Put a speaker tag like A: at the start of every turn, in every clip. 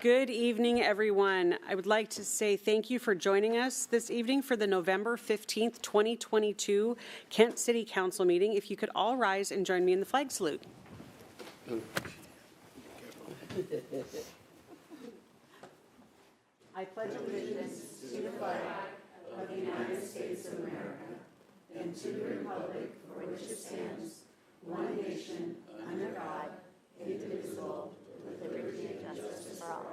A: Good evening, everyone. I would like to say thank you for joining us this evening for the November 15th, 2022 Kent City Council meeting. If you could all rise and join me in the flag salute. I pledge allegiance to the flag of the United States of America and to the republic for which it stands, one nation, under God, indivisible, with liberty and justice for all.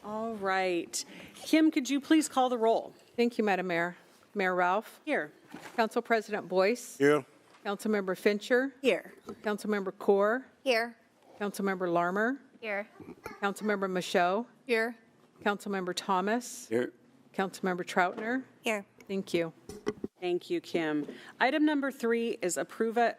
A: All right. Kim, could you please call the roll?
B: Thank you, Madam Mayor. Mayor Ralph.
A: Here.
B: Council President Boyce.
C: Here.
B: Councilmember Fincher.
A: Here.
B: Councilmember Kaur.
D: Here.
B: Councilmember Larmer.
D: Here.
B: Councilmember Michaud.
D: Here.
B: Councilmember Thomas.
C: Here.
B: Councilmember Troutner.
D: Here.
B: Thank you.
A: Thank you, Kim. Item number 3 is approval.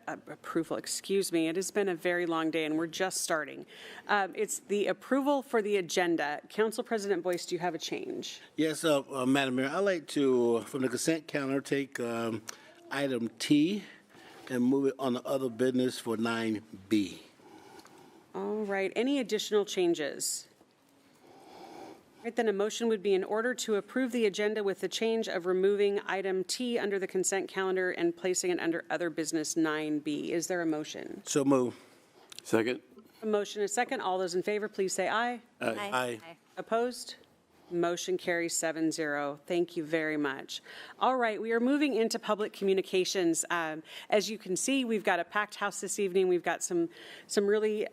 A: Excuse me. It has been a very long day, and we're just starting. It's the approval for the agenda. Council President Boyce, do you have a change?
C: Yes, Madam Mayor, I'd like to, from the consent calendar, take item T and move it on the other business for 9B.
A: All right. Any additional changes? All right, then a motion would be in order to approve the agenda with the change of removing item T under the consent calendar and placing it under other business 9B. Is there a motion?
C: So move.
E: Second.
A: A motion, a second. All those in favor, please say aye.
C: Aye.
A: Opposed? Motion carries 7-0. Thank you very much. All right, we are moving into public communications. As you can see, we've got a packed house this evening. We've got some really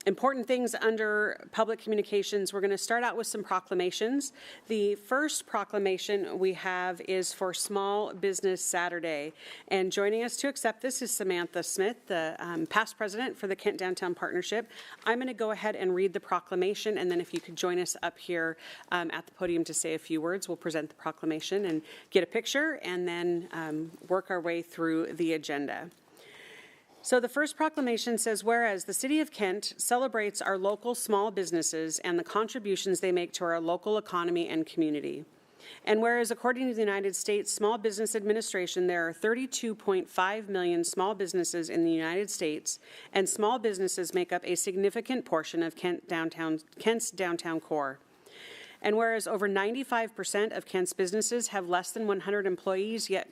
A: important things under public communications. We're going to start out with some proclamations. The first proclamation we have is for Small Business Saturday. And joining us to accept this is Samantha Smith, the past president for the Kent Downtown Partnership. I'm going to go ahead and read the proclamation, and then if you could join us up here at the podium to say a few words, we'll present the proclamation and get a picture, and then work our way through the agenda. So the first proclamation says, whereas the City of Kent celebrates our local small businesses and the contributions they make to our local economy and community. And whereas according to the United States Small Business Administration, there are 32.5 million small businesses in the United States, and small businesses make up a significant portion of Kent's downtown core. And whereas over 95% of Kent's businesses have less than 100 employees, yet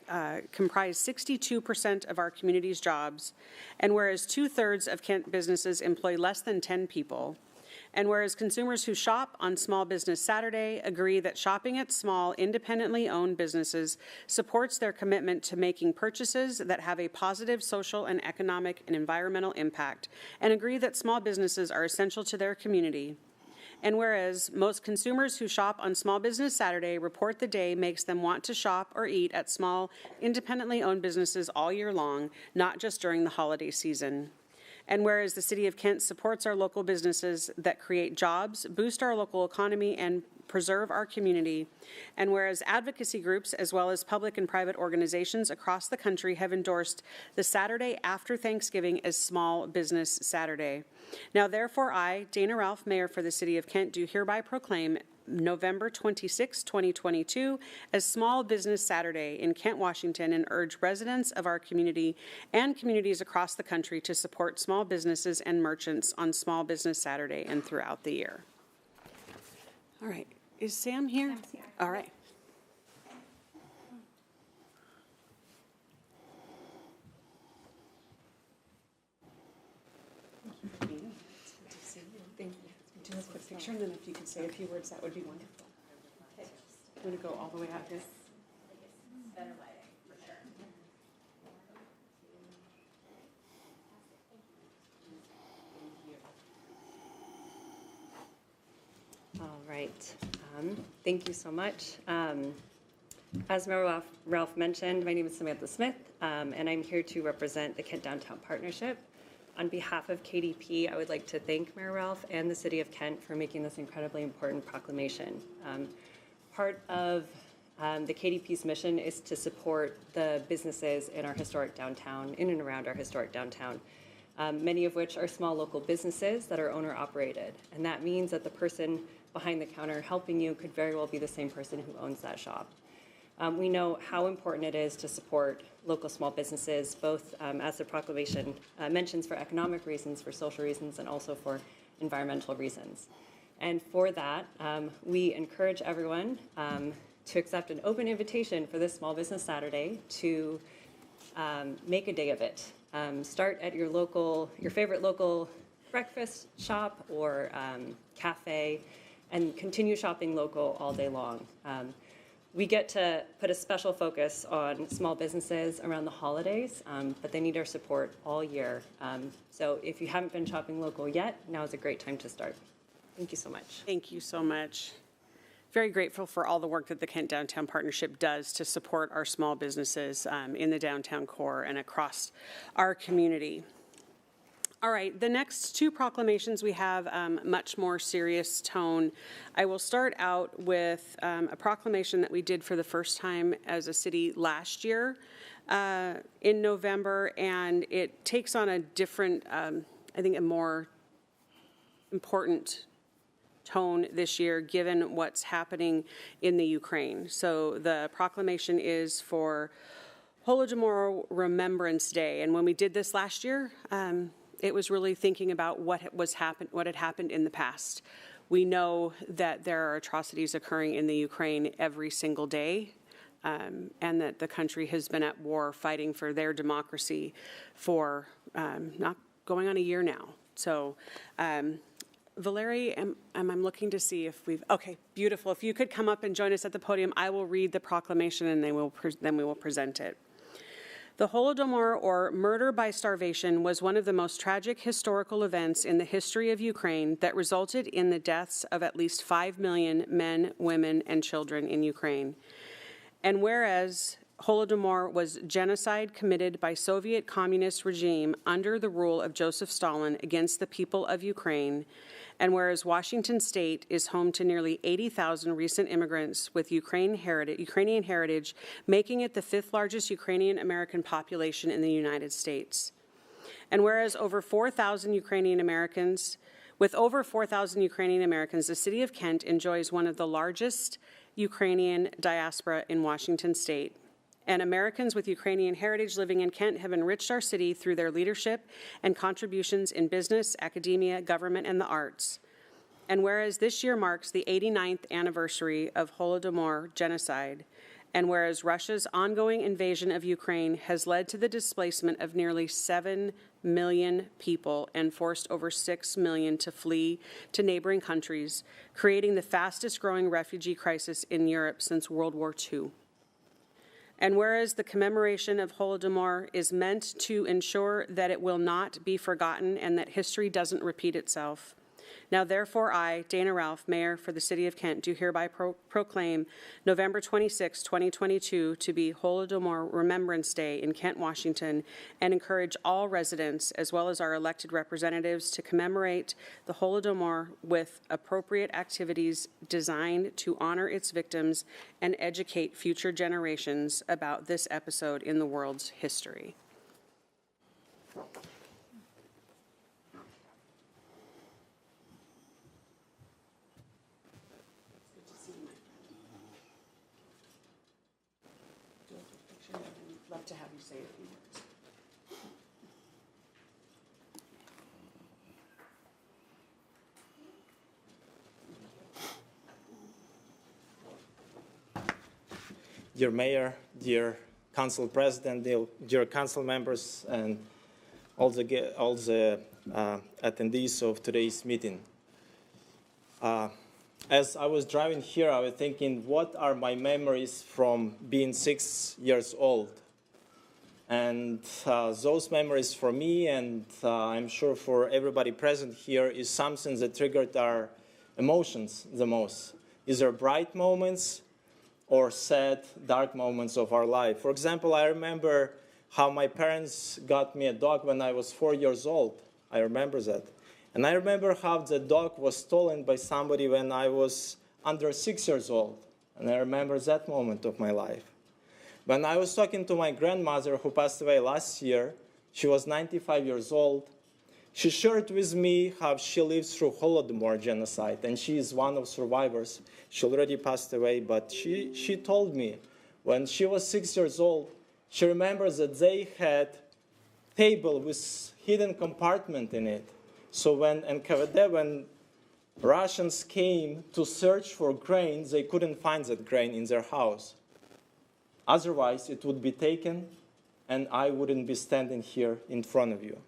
A: comprise 62% of our community's jobs, and whereas 2/3 of Kent businesses employ less than 10 people, and whereas consumers who shop on Small Business Saturday agree that shopping at small, independently owned businesses supports their commitment to making purchases that have a positive social and economic and environmental impact, and agree that small businesses are essential to their community. And whereas most consumers who shop on Small Business Saturday report the day makes them want to shop or eat at small, independently owned businesses all year long, not just during the holiday season. And whereas the City of Kent supports our local businesses that create jobs, boost our local economy, and preserve our community. And whereas advocacy groups, as well as public and private organizations across the country, have endorsed the Saturday after Thanksgiving as Small Business Saturday. Now, therefore, I, Dana Ralph, Mayor for the City of Kent, do hereby proclaim November 26, 2022 as Small Business Saturday in Kent, Washington, and urge residents of our community and communities across the country to support small businesses and merchants on Small Business Saturday and throughout the year. All right. Is Sam here?
D: Sam's here.
A: All right. Thank you. Do a quick picture, and then if you could say a few words, that would be wonderful. Okay. I'm going to go all the way out here.
D: Better lighting, for sure.
F: All right. Thank you so much. As Mayor Ralph mentioned, my name is Samantha Smith, and I'm here to represent the Kent Downtown Partnership. On behalf of KDP, I would like to thank Mayor Ralph and the City of Kent for making this incredibly important proclamation. Part of the KDP's mission is to support the businesses in our historic downtown, in and around our historic downtown, many of which are small local businesses that are owner-operated. And that means that the person behind the counter helping you could very well be the same person who owns that shop. We know how important it is to support local small businesses, both as the proclamation mentions, for economic reasons, for social reasons, and also for environmental reasons. And for that, we encourage everyone to accept an open invitation for this Small Business Saturday to make a day of it. Start at your favorite local breakfast shop or cafe, and continue shopping local all day long. We get to put a special focus on small businesses around the holidays, but they need our support all year. So if you haven't been shopping local yet, now is a great time to start. Thank you so much.
A: Thank you so much. Very grateful for all the work that the Kent Downtown Partnership does to support our small businesses in the downtown core and across our community. All right, the next two proclamations we have much more serious tone. I will start out with a proclamation that we did for the first time as a city last year in November, and it takes on a different, I think a more important tone this year given what's happening in the Ukraine. So the proclamation is for Holodomor Remembrance Day, and when we did this last year, it was really thinking about what had happened in the past. We know that there are atrocities occurring in the Ukraine every single day, and that the country has been at war fighting for their democracy for not going on a year now. So, Valerie, I'm looking to see if okay, beautiful. If you could come up and join us at the podium, I will read the proclamation and then we will present it. The Holodomor, or murder by starvation, was one of the most tragic historical events in the history of Ukraine that resulted in the deaths of at least 5 million men, women, and children in Ukraine. And whereas Holodomor was genocide committed by Soviet communist regime under the rule of Joseph Stalin against the people of Ukraine, and whereas Washington State is home to nearly 80,000 recent immigrants with Ukrainian heritage, making it the 5th largest Ukrainian American population in the United States. And whereas over 4,000 Ukrainian Americans, the city of Kent enjoys one of the largest Ukrainian diaspora in Washington State. And Americans with Ukrainian heritage living in Kent have enriched our city through their leadership and contributions in business, academia, government, and the arts. And whereas this year marks the 89th anniversary of Holodomor genocide, and whereas Russia's ongoing invasion of Ukraine has led to the displacement of nearly 7 million people and forced over 6 million to flee to neighboring countries, creating the fastest growing refugee crisis in Europe since World War II. And whereas the commemoration of Holodomor is meant to ensure that it will not be forgotten and that history doesn't repeat itself, now therefore I, Dana Ralph, Mayor for the City of Kent, do hereby proclaim November 26, 2022 to be Holodomor Remembrance Day in Kent, Washington, and encourage all residents, as well as our elected representatives, to commemorate the Holodomor with appropriate activities designed to honor its victims and educate future generations about this episode in the world's history. Love to have you say a few words.
E: Dear Mayor, dear Council President, dear Council members, and all the attendees of today's meeting. As I was driving here, I was thinking, what are my memories from being 6 years old? And those memories for me, and I'm sure for everybody present here, is something that triggered our emotions the most. These are bright moments or sad, dark moments of our life. For example, I remember how my parents got me a dog when I was 4 years old. I remember that. And I remember how the dog was stolen by somebody when I was under 6 years old. And I remember that moment of my life. When I was talking to my grandmother, who passed away last year, she was 95 years old. She shared with me how she lived through Holodomor genocide, and she is one of survivors. She already passed away, but she told me When she was 6 years old, she remembers that they had table with hidden compartment in it. So when NKVD, when Russians came to search for grain, they couldn't find that grain in their house. Otherwise, it would be taken, and I wouldn't be standing here in front of you.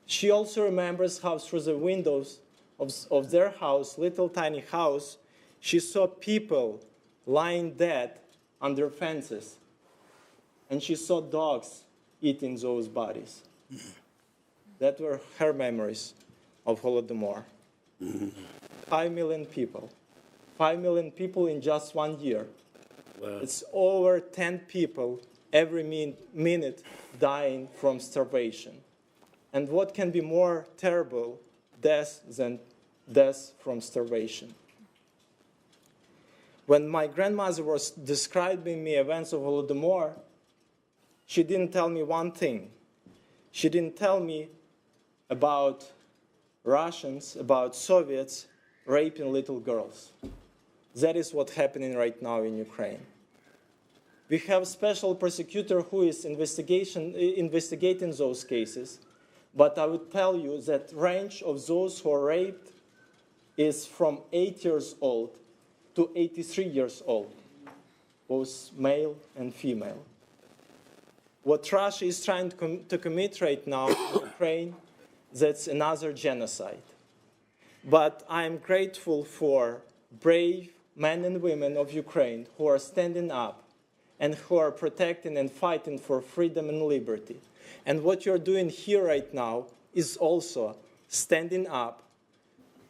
E: She also remembers how through the windows of their house, little tiny house, she saw people lying dead under fences. And she saw dogs eating those bodies. That were her memories of Holodomor. 5 million people. 5 million people in just 1 year.
C: Wow.
E: It's over 10 people every minute dying from starvation. And what can be more terrible death than death from starvation? When my grandmother was describing me events of Holodomor, she didn't tell me one thing. She didn't tell me about Russians, about Soviets raping little girls. That is what's happening right now in Ukraine. We have a special prosecutor who is investigating those cases. But I would tell you that range of those who are raped is from 8 years old to 83 years old, both male and female. What Russia is trying to commit right now in Ukraine, that's another genocide. But I'm grateful for brave men and women of Ukraine who are standing up and who are protecting and fighting for freedom and liberty. And what you're doing here right now is also standing up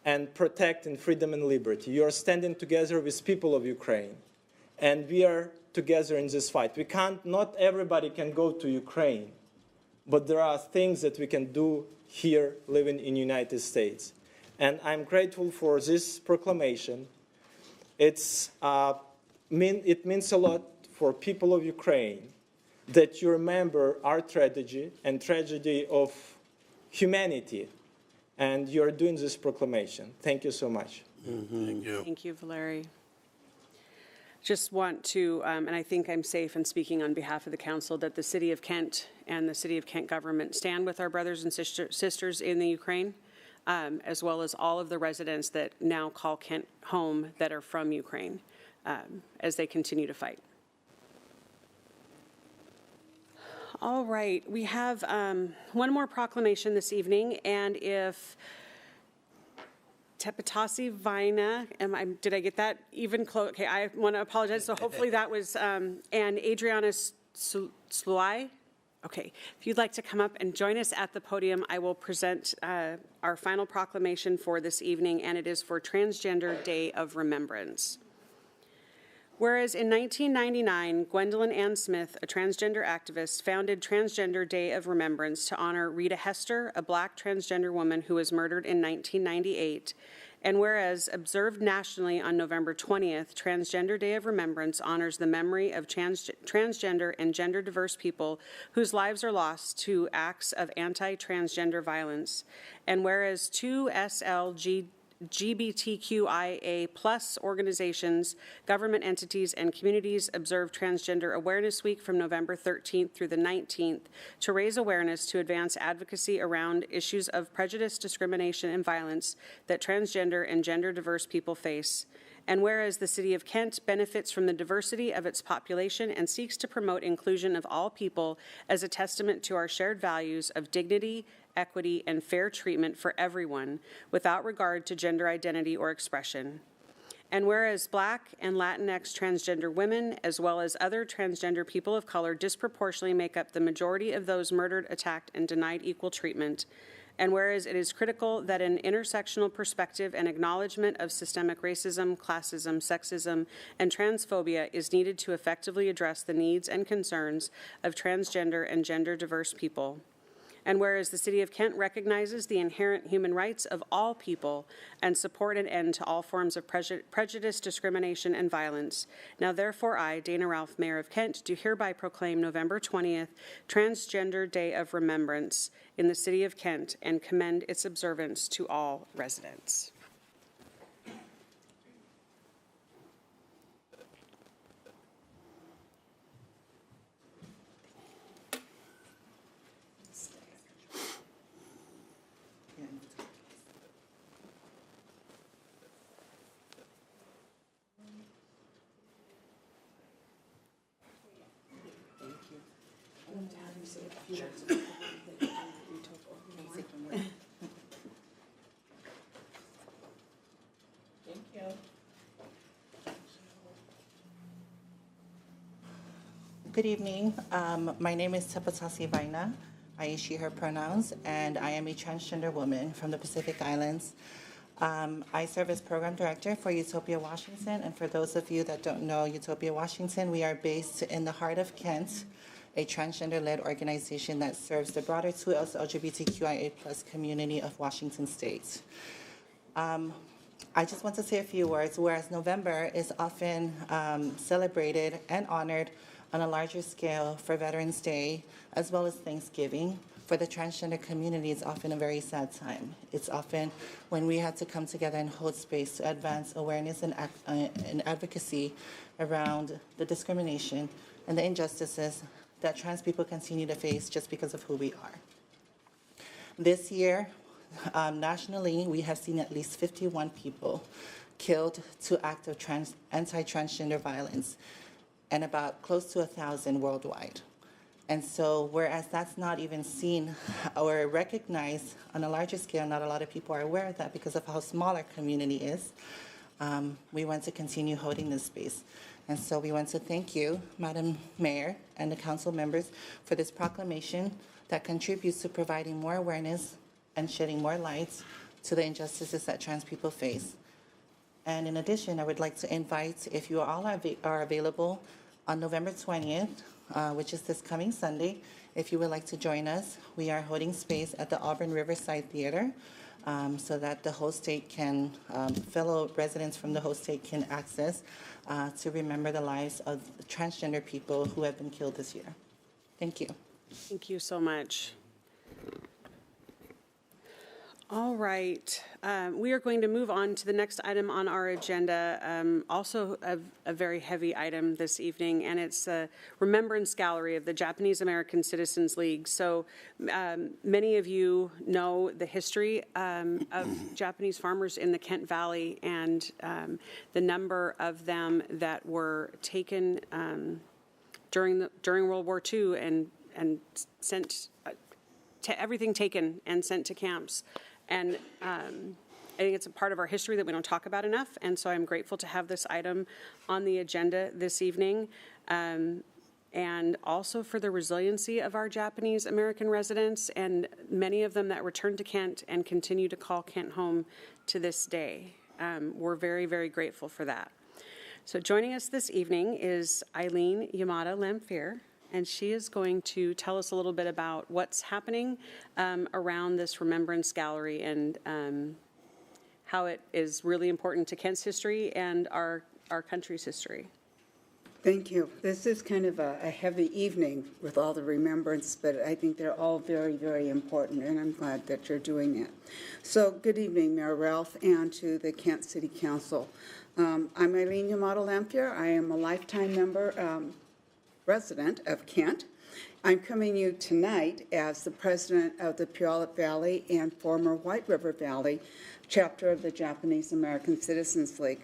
E: and protecting freedom and liberty. You're standing together with people of Ukraine. And we are together in this fight. Not everybody can go to Ukraine, but there are things that we can do here living in the United States. And I'm grateful for this proclamation. It means a lot for people of Ukraine that you remember our tragedy and tragedy of humanity, and you're doing this proclamation. Thank you so much.
C: Thank you.
A: Thank you, Valery. Just want to, and I think I'm safe in speaking on behalf of the council, that the City of Kent and the City of Kent government stand with our brothers and sisters in the Ukraine, as well as all of the residents that now call Kent home that are from Ukraine, as they continue to fight. All right, we have one more proclamation this evening, and if Tepetasi Vina, did I get that even close? Okay, I want to apologize. So hopefully that was, and Adriana Sluai. Okay, if you'd like to come up and join us at the podium, I will present our final proclamation for this evening, and it is for Transgender Day of Remembrance. Whereas in 1999, Gwendolyn Ann Smith, a transgender activist, founded Transgender Day of Remembrance to honor Rita Hester, a Black transgender woman who was murdered in 1998. And whereas observed nationally on November 20th, Transgender Day of Remembrance honors the memory of transgender and gender diverse people whose lives are lost to acts of anti-transgender violence. And whereas two LGBTQIA+ organizations, government entities, and communities observe Transgender Awareness Week from November 13th through the 19th to raise awareness to advance advocacy around issues of prejudice, discrimination, and violence that transgender and gender diverse people face. And whereas the City of Kent benefits from the diversity of its population and seeks to promote inclusion of all people as a testament to our shared values of dignity, equity, and fair treatment for everyone without regard to gender identity or expression. And whereas Black and Latinx transgender women, as well as other transgender people of color, disproportionately make up the majority of those murdered, attacked, and denied equal treatment. And whereas it is critical that an intersectional perspective and acknowledgement of systemic racism, classism, sexism, and transphobia is needed to effectively address the needs and concerns of transgender and gender diverse people. And whereas the City of Kent recognizes the inherent human rights of all people and support an end to all forms of prejudice, discrimination, and violence, now therefore I, Dana Ralph, Mayor of Kent, do hereby proclaim November 20th Transgender Day of Remembrance in the City of Kent and commend its observance to all residents.
G: Good evening. My name is Tepatasi Vaina. I use she, her pronouns, and I am a transgender woman from the Pacific Islands. I serve as program director for Utopia Washington, and for those of you that don't know Utopia Washington, we are based in the heart of Kent, a transgender-led organization that serves the broader 2S LGBTQIA+ community of Washington State. I just want to say a few words. Whereas November is often celebrated and honored on a larger scale for Veterans Day, as well as Thanksgiving, for the transgender community, it's often a very sad time. It's often when we had to come together and hold space to advance awareness and advocacy around the discrimination and the injustices that trans people continue to face just because of who we are. This year, nationally, we have seen at least 51 people killed to act of anti-transgender violence, and about close to 1,000 worldwide. And so, whereas that's not even seen or recognized on a larger scale, not a lot of people are aware of that because of how small our community is, we want to continue holding this space. And so we want to thank you, Madam Mayor, and the council members for this proclamation that contributes to providing more awareness and shedding more light to the injustices that trans people face. And in addition, I would like to invite, if you all are available on November 20th, which is this coming Sunday, if you would like to join us, we are holding space at the Auburn Riverside Theater so that the whole state can, fellow residents from the whole state can access to remember the lives of transgender people who have been killed this year. Thank you.
A: Thank you so much. All right, we are going to move on to the next item on our agenda, also a very heavy item this evening, and it's a Remembrance Gallery of the Japanese American Citizens League. So many of you know the history of Japanese farmers in the Kent Valley and the number of them that were taken during World War II and sent to everything taken and sent to camps. And I think it's a part of our history that we don't talk about enough, and so I'm grateful to have this item on the agenda this evening, and also for the resiliency of our Japanese American residents, and many of them that returned to Kent and continue to call Kent home to this day. We're very, very grateful for that. So joining us this evening is Eileen Yamada-Lamphere, and she is going to tell us a little bit about what's happening around this Remembrance Gallery and how it is really important to Kent's history and our country's history.
H: Thank you. This is kind of a heavy evening with all the remembrance, but I think they're all very, very important, and I'm glad that you're doing it. So good evening, Mayor Ralph, and to the Kent City Council. I'm Eileen Yamada-Lamphere. I am a lifetime member, resident of Kent. I'm coming to you tonight as the president of the Puyallup Valley and former White River Valley chapter of the Japanese American Citizens League.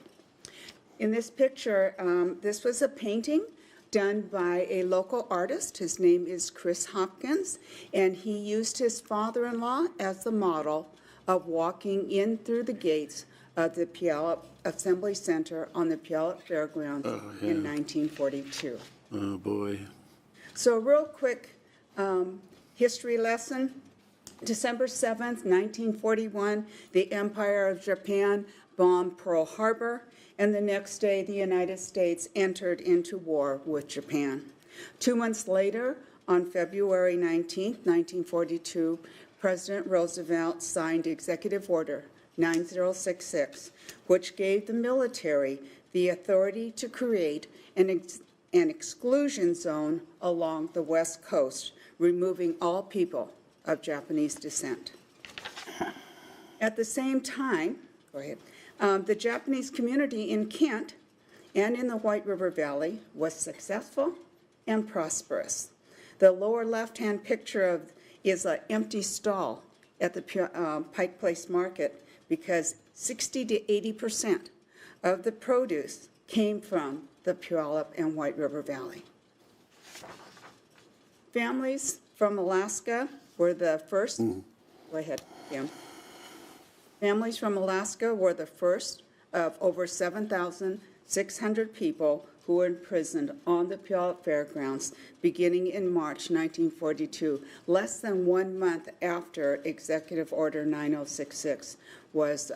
H: In this picture, this was a painting done by a local artist. His name is Chris Hopkins, and he used his father-in-law as the model of walking in through the gates of the Puyallup Assembly Center on the Puyallup Fairgrounds in 1942.
C: Oh, boy.
H: So a real quick history lesson. December 7th, 1941, the Empire of Japan bombed Pearl Harbor, and the next day the United States entered into war with Japan. 2 months later, on February 19th, 1942, President Roosevelt signed Executive Order 9066, which gave the military the authority to create an exclusion zone along the West Coast, removing all people of Japanese descent. At the same time, the Japanese community in Kent and in the White River Valley was successful and prosperous. The lower left-hand picture is an empty stall at the Pike Place Market because 60 to 80% of the produce came from the Puyallup and White River Valley. Families from Alaska were the first. Go ahead, Kim. Families from Alaska were the first of over 7,600 people who were imprisoned on the Puyallup Fairgrounds beginning in March 1942, less than 1 month after Executive Order 9066 was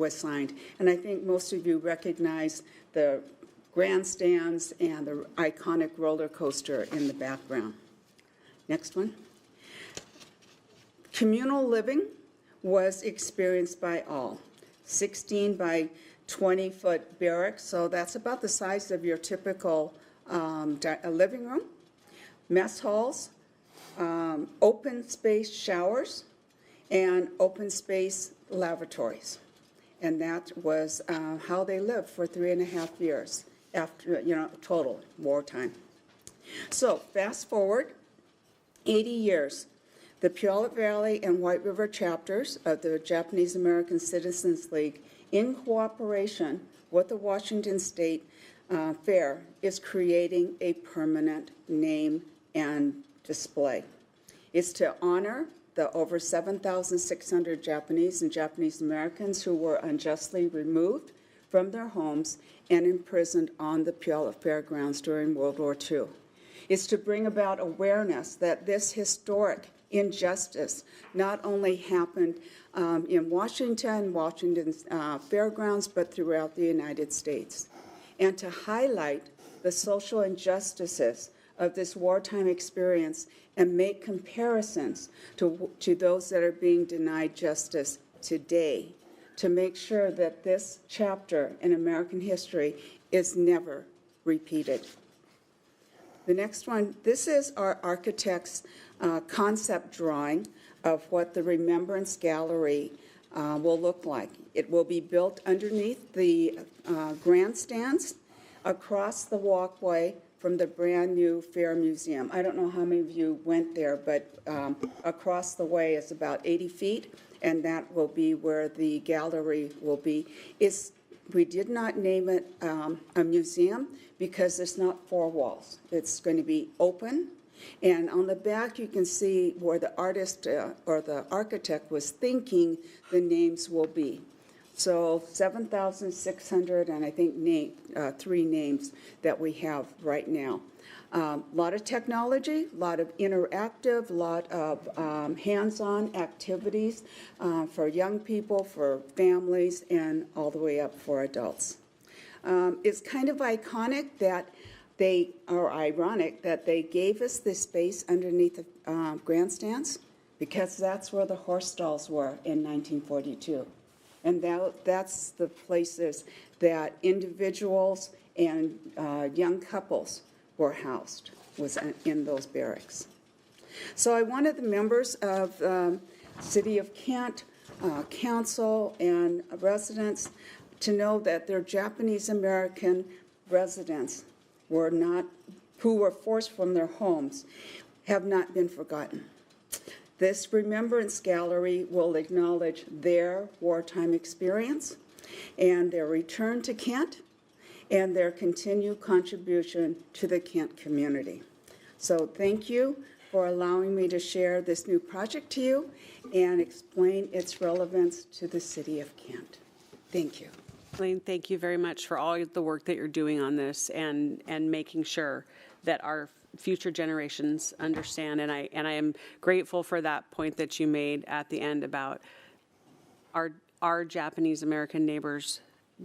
H: signed. And I think most of you recognize the grandstands and the iconic roller coaster in the background. Next one. Communal living was experienced by all. 16 by 20-foot barracks, so that's about the size of your typical living room. Mess halls, open space showers, and open space lavatories. And that was how they lived for 3.5 years after, total wartime. So fast forward 80 years. The Puyallup Valley and White River chapters of the Japanese American Citizens League, in cooperation with the Washington State Fair, is creating a permanent name and display. It's to honor the over 7,600 Japanese and Japanese Americans who were unjustly removed from their homes and imprisoned on the Puyallup Fairgrounds during World War II. It's to bring about awareness that this historic injustice not only happened in Washington's fairgrounds, but throughout the United States, and to highlight the social injustices of this wartime experience and make comparisons to those that are being denied justice today, to make sure that this chapter in American history is never repeated. The next one, this is our architect's concept drawing of what the Remembrance Gallery will look like. It will be built underneath the grandstands across the walkway from the brand new Fair Museum. I don't know how many of you went there, but across the way is about 80 feet, and that will be where the gallery will be. We did not name it a museum because it's not 4 walls. It's going to be open. And on the back, you can see where the artist or the architect was thinking the names will be. So 7,600, and I think 3 names that we have right now. A lot of technology, a lot of interactive, a lot of hands-on activities for young people, for families, and all the way up for adults. It's kind of iconic that ironic that they gave us this space underneath the grandstands, because that's where the horse stalls were in 1942. And that's the places that individuals and young couples were housed, was in those barracks. So I wanted the members of City of Kent, council, and residents to know that their Japanese American residents who were forced from their homes have not been forgotten. This Remembrance Gallery will acknowledge their wartime experience and their return to Kent and their continued contribution to the Kent community. So thank you for allowing me to share this new project to you and explain its relevance to the city of Kent. Thank you.
A: Elaine, thank you very much for all the work that you're doing on this and making sure that our future generations understand. And I am grateful for that point that you made at the end about our Japanese American neighbors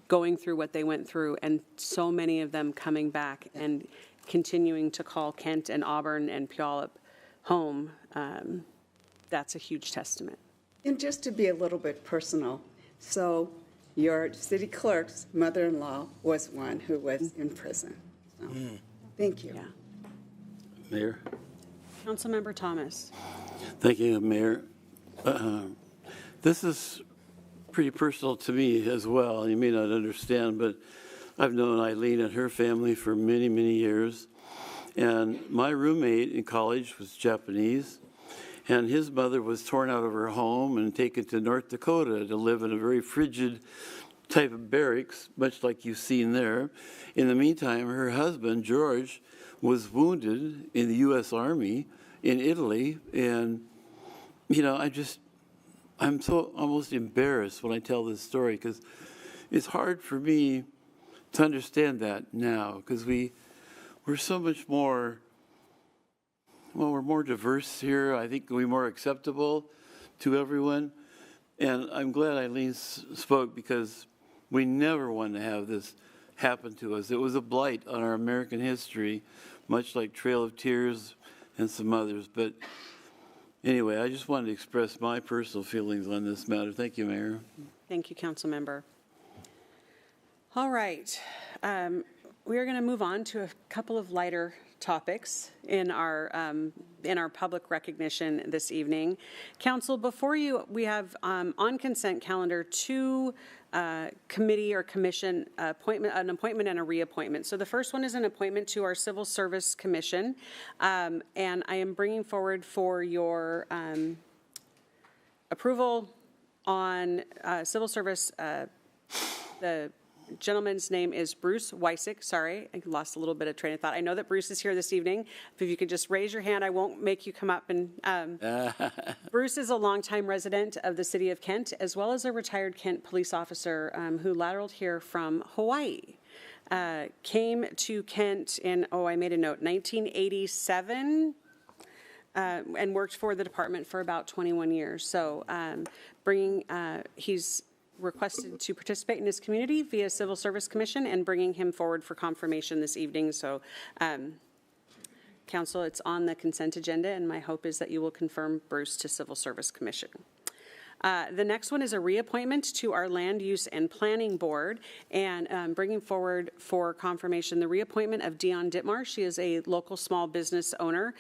A: going through what they went through, and so many of them coming back and continuing to call Kent and Auburn and Puyallup home. That's a huge testament.
H: And just to be a little bit personal, so your city clerk's mother-in-law was one who was in prison. So, thank you.
A: Yeah.
I: Mayor.
A: Councilmember Thomas.
I: Thank you, Mayor. This is pretty personal to me as well. You may not understand, but I've known Eileen and her family for many, many years. And my roommate in college was Japanese, and his mother was torn out of her home and taken to North Dakota to live in a very frigid type of barracks, much like you've seen there. In the meantime, her husband, George, was wounded in the U.S. Army in Italy. And, you know, I'm so almost embarrassed when I tell this story because it's hard for me to understand that now because we're so much more, well, we're more diverse here. I think we're more acceptable to everyone. And I'm glad Eileen spoke because we never want to have this happen to us. It was a blight on our American history, much like Trail of Tears and some others. But anyway, I just wanted to express my personal feelings on this matter. Thank you, Mayor.
A: Thank you, Council Member. All right. We are going to move on to a couple of lighter topics in our public recognition this evening. Council, before you, we have on consent calendar 2 committee or commission appointment, an appointment and a reappointment. So the first one is an appointment to our Civil Service Commission, and I am bringing forward for your approval on civil service. The gentleman's name is Bruce Wysick. Sorry, I lost a little bit of train of thought. I know that Bruce is here this evening. If you could just raise your hand, I won't make you come up. And Bruce is a longtime resident of the city of Kent, as well as a retired Kent police officer who lateraled here from Hawaii. Came to Kent in, I made a note, 1987, and worked for the department for about 21 years. So he's requested to participate in his community via Civil Service Commission and bringing him forward for confirmation this evening. So, Council, it's on the consent agenda, and my hope is that you will confirm Bruce to Civil Service Commission. The next one is a reappointment to our Land Use and Planning Board, and bringing forward for confirmation the reappointment of Dion Dittmar. She is a local small business owner,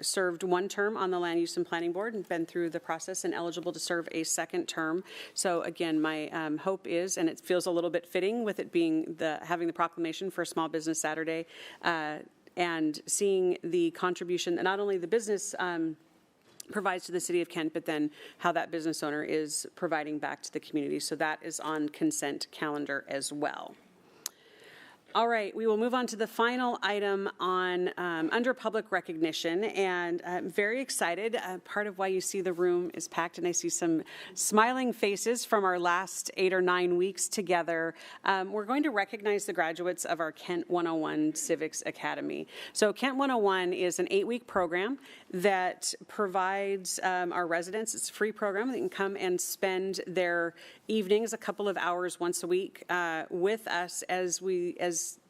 A: served 1 term on the Land Use and Planning Board and been through the process and eligible to serve a 2nd term. So again, my hope is, and it feels a little bit fitting with it being having the proclamation for Small Business Saturday, and seeing the contribution that not only the business provides to the city of Kent, but then how that business owner is providing back to the community. So that is on consent calendar as well. All right, we will move on to the final item on under public recognition, and I'm very excited. Part of why you see the room is packed, and I see some smiling faces from our last 8 or 9 weeks together. We're going to recognize the graduates of our Kent 101 Civics Academy. So Kent 101 is an 8-week program that provides our residents, it's a free program, they can come and spend their evenings, a couple of hours once a week with us as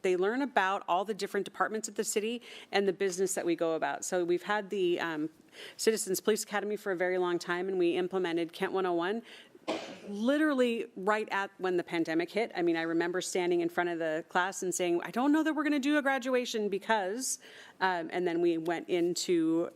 A: they learn about all the different departments of the city and the business that we go about. So we've had the Citizens Police Academy for a very long time, and we implemented Kent 101 literally right at when the pandemic hit. I mean, I remember standing in front of the class and saying, I don't know that we're going to do a graduation because, and then we went into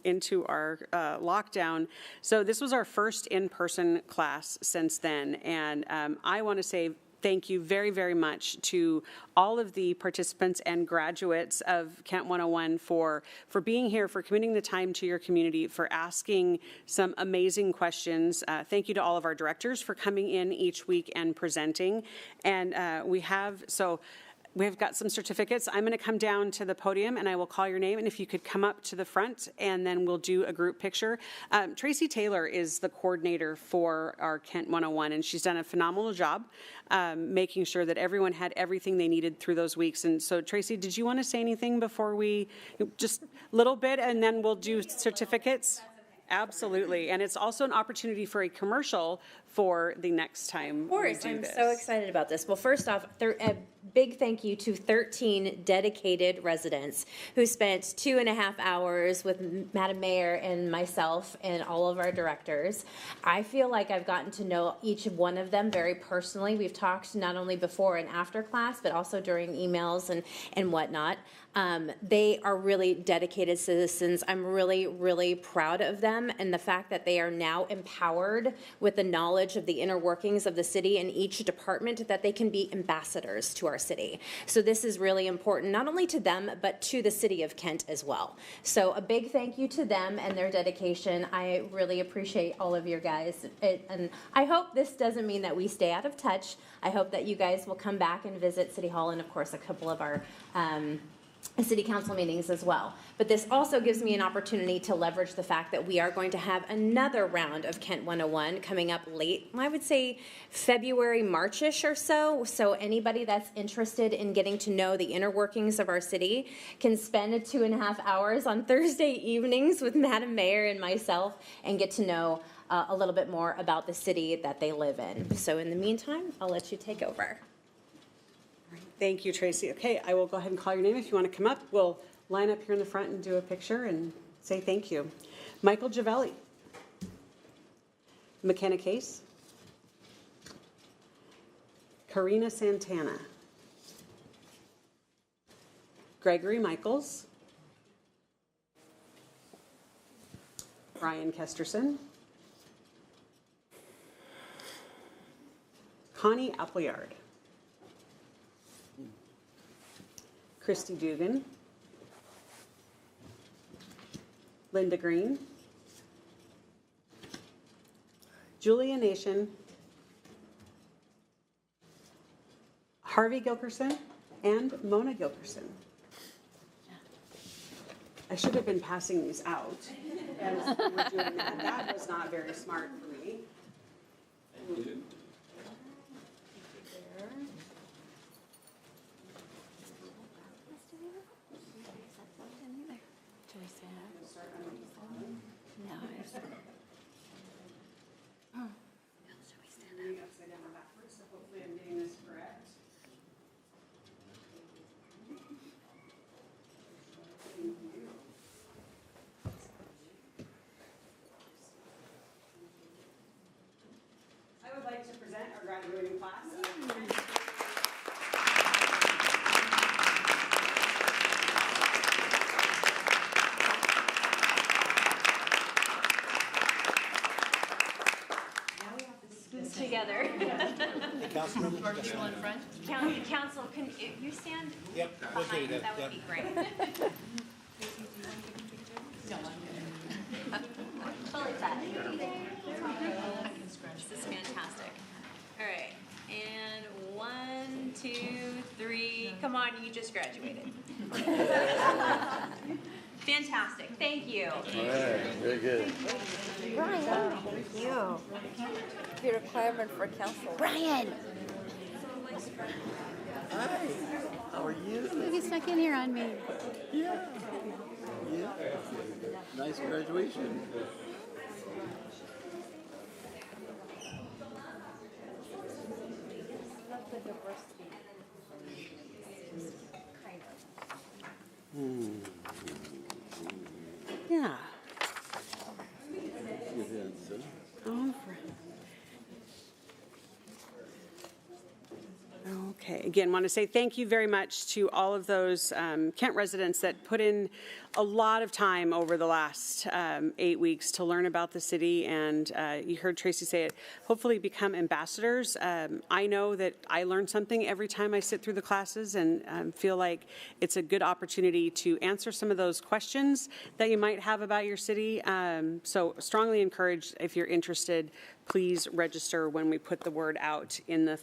A: our lockdown. So this was our first in-person class since then. And I want to say thank you very, very much to all of the participants and graduates of Kent 101 for being here, for committing the time to your community, for asking some amazing questions. Thank you to all of our directors for coming in each week and presenting. And we've got some certificates. I'm going to come down to the podium and I will call your name, and if you could come up to the front, and then we'll do a group picture. Tracy Taylor is the coordinator for our Kent 101, and she's done a phenomenal job making sure that everyone had everything they needed through those weeks. And so, Tracy, did you want to say anything before we, just a little bit, and then we'll do certificates? Absolutely. And it's also an opportunity for a commercial for the next time
D: Of course,
A: we do
D: I'm
A: this.
D: so excited about this. Well, first off, a big thank you to 13 dedicated residents who spent 2.5 hours with Madam Mayor and myself and all of our directors. I feel like I've gotten to know each one of them very personally. We've talked not only before and after class, but also during emails and whatnot. They are really dedicated citizens. I'm really, really proud of them, and the fact that they are now empowered with the knowledge of the inner workings of the city and each department, that they can be ambassadors to our city. So this is really important, not only to them, but to the city of Kent as well. So a big thank you to them and their dedication. I really appreciate all of you guys. And I hope this doesn't mean that we stay out of touch. I hope that you guys will come back and visit City Hall, and of course a couple of our city council meetings as well. But this also gives me an opportunity to leverage the fact that we are going to have another round of Kent 101 coming up late, I would say February, March-ish or so. So anybody that's interested in getting to know the inner workings of our city can spend 2.5 hours on Thursday evenings with Madam Mayor and myself and get to know a little bit more about the city that they live in. So in the meantime, I'll let you take over.
A: Thank you, Tracy. Okay, I will go ahead and call your name. If you want to come up, we'll line up here in the front and do a picture and say thank you. Michael Giavelli. McKenna Case. Karina Santana. Gregory Michaels. Brian Kesterson. Connie Appleyard. Christy Dugan. Linda Green. Julia Nation. Harvey Gilkerson and Mona Gilkerson. I should have been passing these out as we were doing that. That was not very smart for me. I would like to present our graduating class.
D: Together.
C: Councilmember?
D: Council, can you stand
C: Yep.
D: behind? That would be great. Fully fat. This is fantastic. All right, and 1, 2, 3. Come on, you just graduated. Fantastic. Thank you.
I: All right, very good.
J: Brian, thank you. The requirement for council. Brian!
I: Hi, how are you?
J: You snuck in here on me.
I: Yeah. Yeah. Nice graduation.
A: Yeah.
I: Good answer.
A: All right. Okay, again, want to say thank you very much to all of those Kent residents that put in a lot of time over the last 8 weeks to learn about the city, and you heard Tracy say it, hopefully become ambassadors. I know that I learn something every time I sit through the classes, and feel like it's a good opportunity to answer some of those questions that you might have about your city. So strongly encourage, if you're interested, please register when we put the word out in the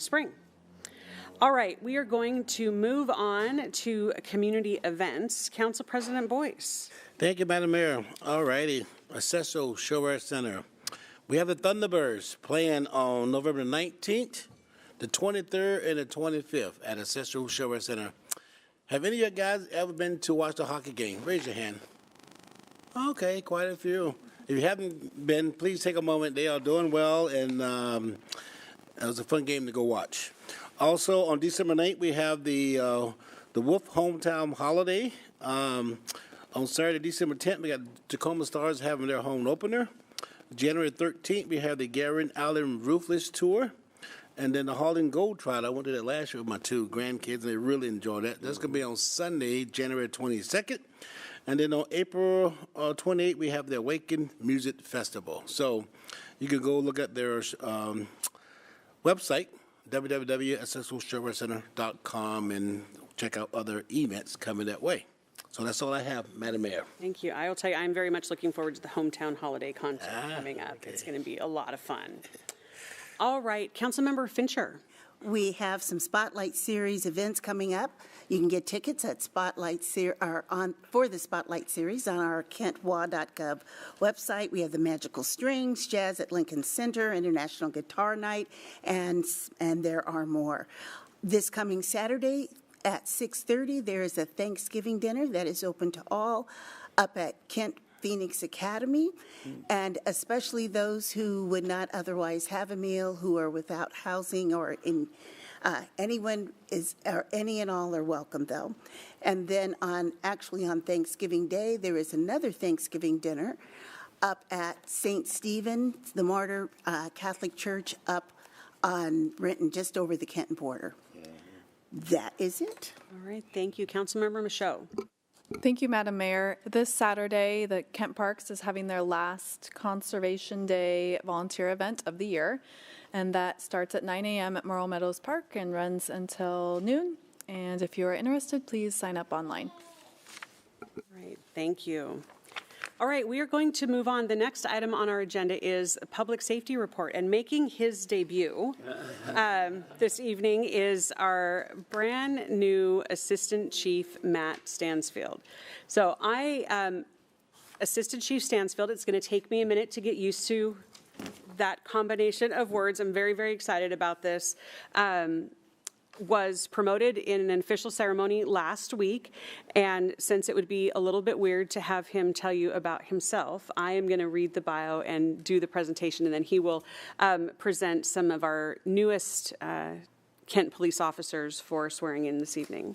A: spring. All right, we are going to move on to community events. Council President Boyce.
C: Thank you, Madam Mayor. All righty. Acesso Showwear Center. We have the Thunderbirds playing on November 19th, the 23rd, and the 25th at Acesso Showwear Center. Have any of you guys ever been to watch the hockey game? Raise your hand. Okay, quite a few. If you haven't been, please take a moment. They are doing well, and it was a fun game to go watch. Also, on December 9th, we have the Wolf Hometown Holiday. On Saturday, December 10th, we got Tacoma Stars having their home opener. January 13th, we have the Garin Allen Roofless Tour. And then the Harlan Gold Trot. I went to that last year with my 2 grandkids, and they really enjoyed that. That's going to be on Sunday, January 22nd. And then on April 28th, we have the Awaken Music Festival. So you can go look at their website, www.accessoshowwearcenter.com, and check out other events coming that way. So that's all I have, Madam Mayor.
A: Thank you. I will tell you, I'm very much looking forward to the Hometown Holiday concert coming up. Okay. It's going to be a lot of fun. All right, Councilmember Fincher.
K: We have some Spotlight Series events coming up. You can get tickets at for the Spotlight Series on our kentwa.gov website. We have the Magical Strings, Jazz at Lincoln Center, International Guitar Night, and there are more. This coming Saturday at 6:30, there is a Thanksgiving dinner that is open to all up at Kent Phoenix Academy, and especially those who would not otherwise have a meal, who are without housing, or any and all are welcome though. And then on Thanksgiving Day, there is another Thanksgiving dinner up at St. Stephen, the Martyr Catholic Church up on Renton, just over the Kenton border. That is it.
A: All right, thank you. Councilmember Michaud.
L: Thank you, Madam Mayor. This Saturday, the Kent Parks is having their last Conservation Day volunteer event of the year, and that starts at 9 a.m. at Morrill Meadows Park and runs until noon. And if you are interested, please sign up online.
A: All right, thank you. All right, we are going to move on. The next item on our agenda is a public safety report, and making his debut this evening is our brand new Assistant Chief, Matt Stansfield. So Assistant Chief Stansfield, it's going to take me a minute to get used to that combination of words. I'm very, very excited about this. Was promoted in an official ceremony last week, and since it would be a little bit weird to have him tell you about himself, I am going to read the bio and do the presentation, and then he will present some of our newest Kent police officers for swearing in this evening.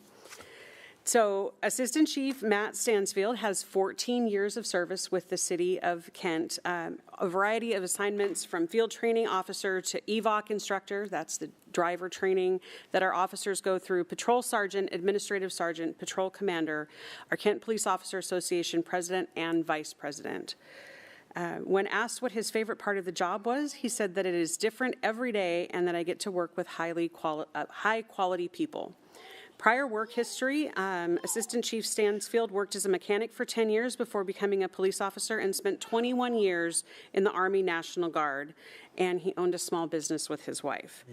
A: So Assistant Chief Matt Stansfield has 14 years of service with the City of Kent, a variety of assignments from field training officer to EVOC instructor, that's the driver training that our officers go through, patrol sergeant, administrative sergeant, patrol commander, our Kent Police Officer Association president and vice president. When asked what his favorite part of the job was, he said that it is different every day and that I get to work with high quality people. Prior work history, Assistant Chief Stansfield worked as a mechanic for 10 years before becoming a police officer and spent 21 years in the Army National Guard, and he owned a small business with his wife.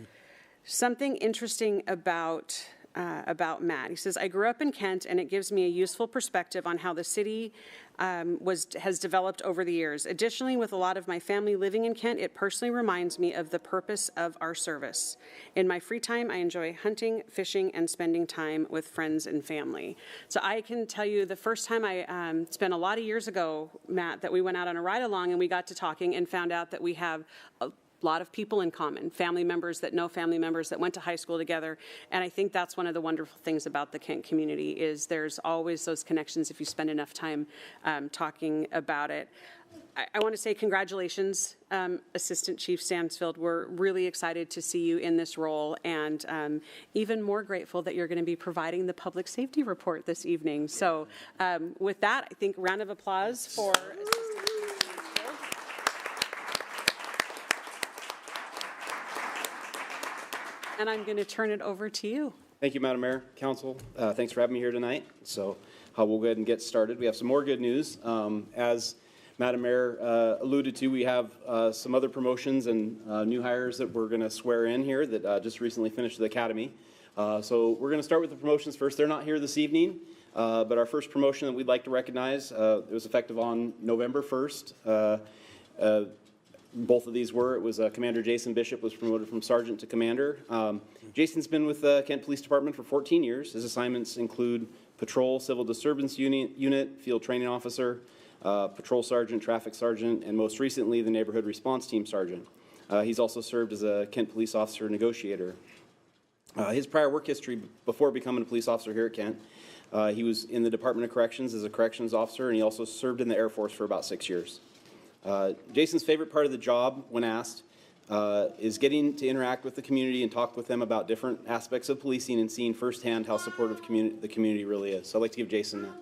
A: Something interesting about Matt. He says, I grew up in Kent, and it gives me a useful perspective on how the city has developed over the years. Additionally, with a lot of my family living in Kent, it personally reminds me of the purpose of our service. In my free time, I enjoy hunting, fishing, and spending time with friends and family. So I can tell you the first time I spent a lot of years ago, Matt, that we went out on a ride along and we got to talking and found out that we have a lot of people in common, family members that know family members that went to high school together. And I think that's one of the wonderful things about the Kent community is there's always those connections if you spend enough time talking about it. I want to say congratulations, Assistant Chief Stansfield. We're really excited to see you in this role, and even more grateful that you're going to be providing the public safety report this evening. So with that, I think round of applause for Assistant Chief Stansfield. And I'm going to turn it over to you.
M: Thank you, Madam Mayor, Council. Thanks for having me here tonight. So we'll go ahead and get started. We have some more good news. As Madam Mayor alluded to, we have some other promotions and new hires that we're going to swear in here that just recently finished the academy. So we're going to start with the promotions first. They're not here this evening, but our first promotion that we'd like to recognize, it was effective on November 1st. Both of these were. It was Commander Jason Bishop was promoted from sergeant to commander. Jason's been with the Kent Police Department for 14 years. His assignments include patrol, civil disturbance unit, field training officer, patrol sergeant, traffic sergeant, and most recently the neighborhood response team sergeant. He's also served as a Kent police officer negotiator. His prior work history before becoming a police officer here at Kent, he was in the Department of Corrections as a corrections officer, and he also served in the Air Force for about 6 years. Jason's favorite part of the job, when asked, is getting to interact with the community and talk with them about different aspects of policing and seeing firsthand how supportive the community really is. So I'd like to give Jason a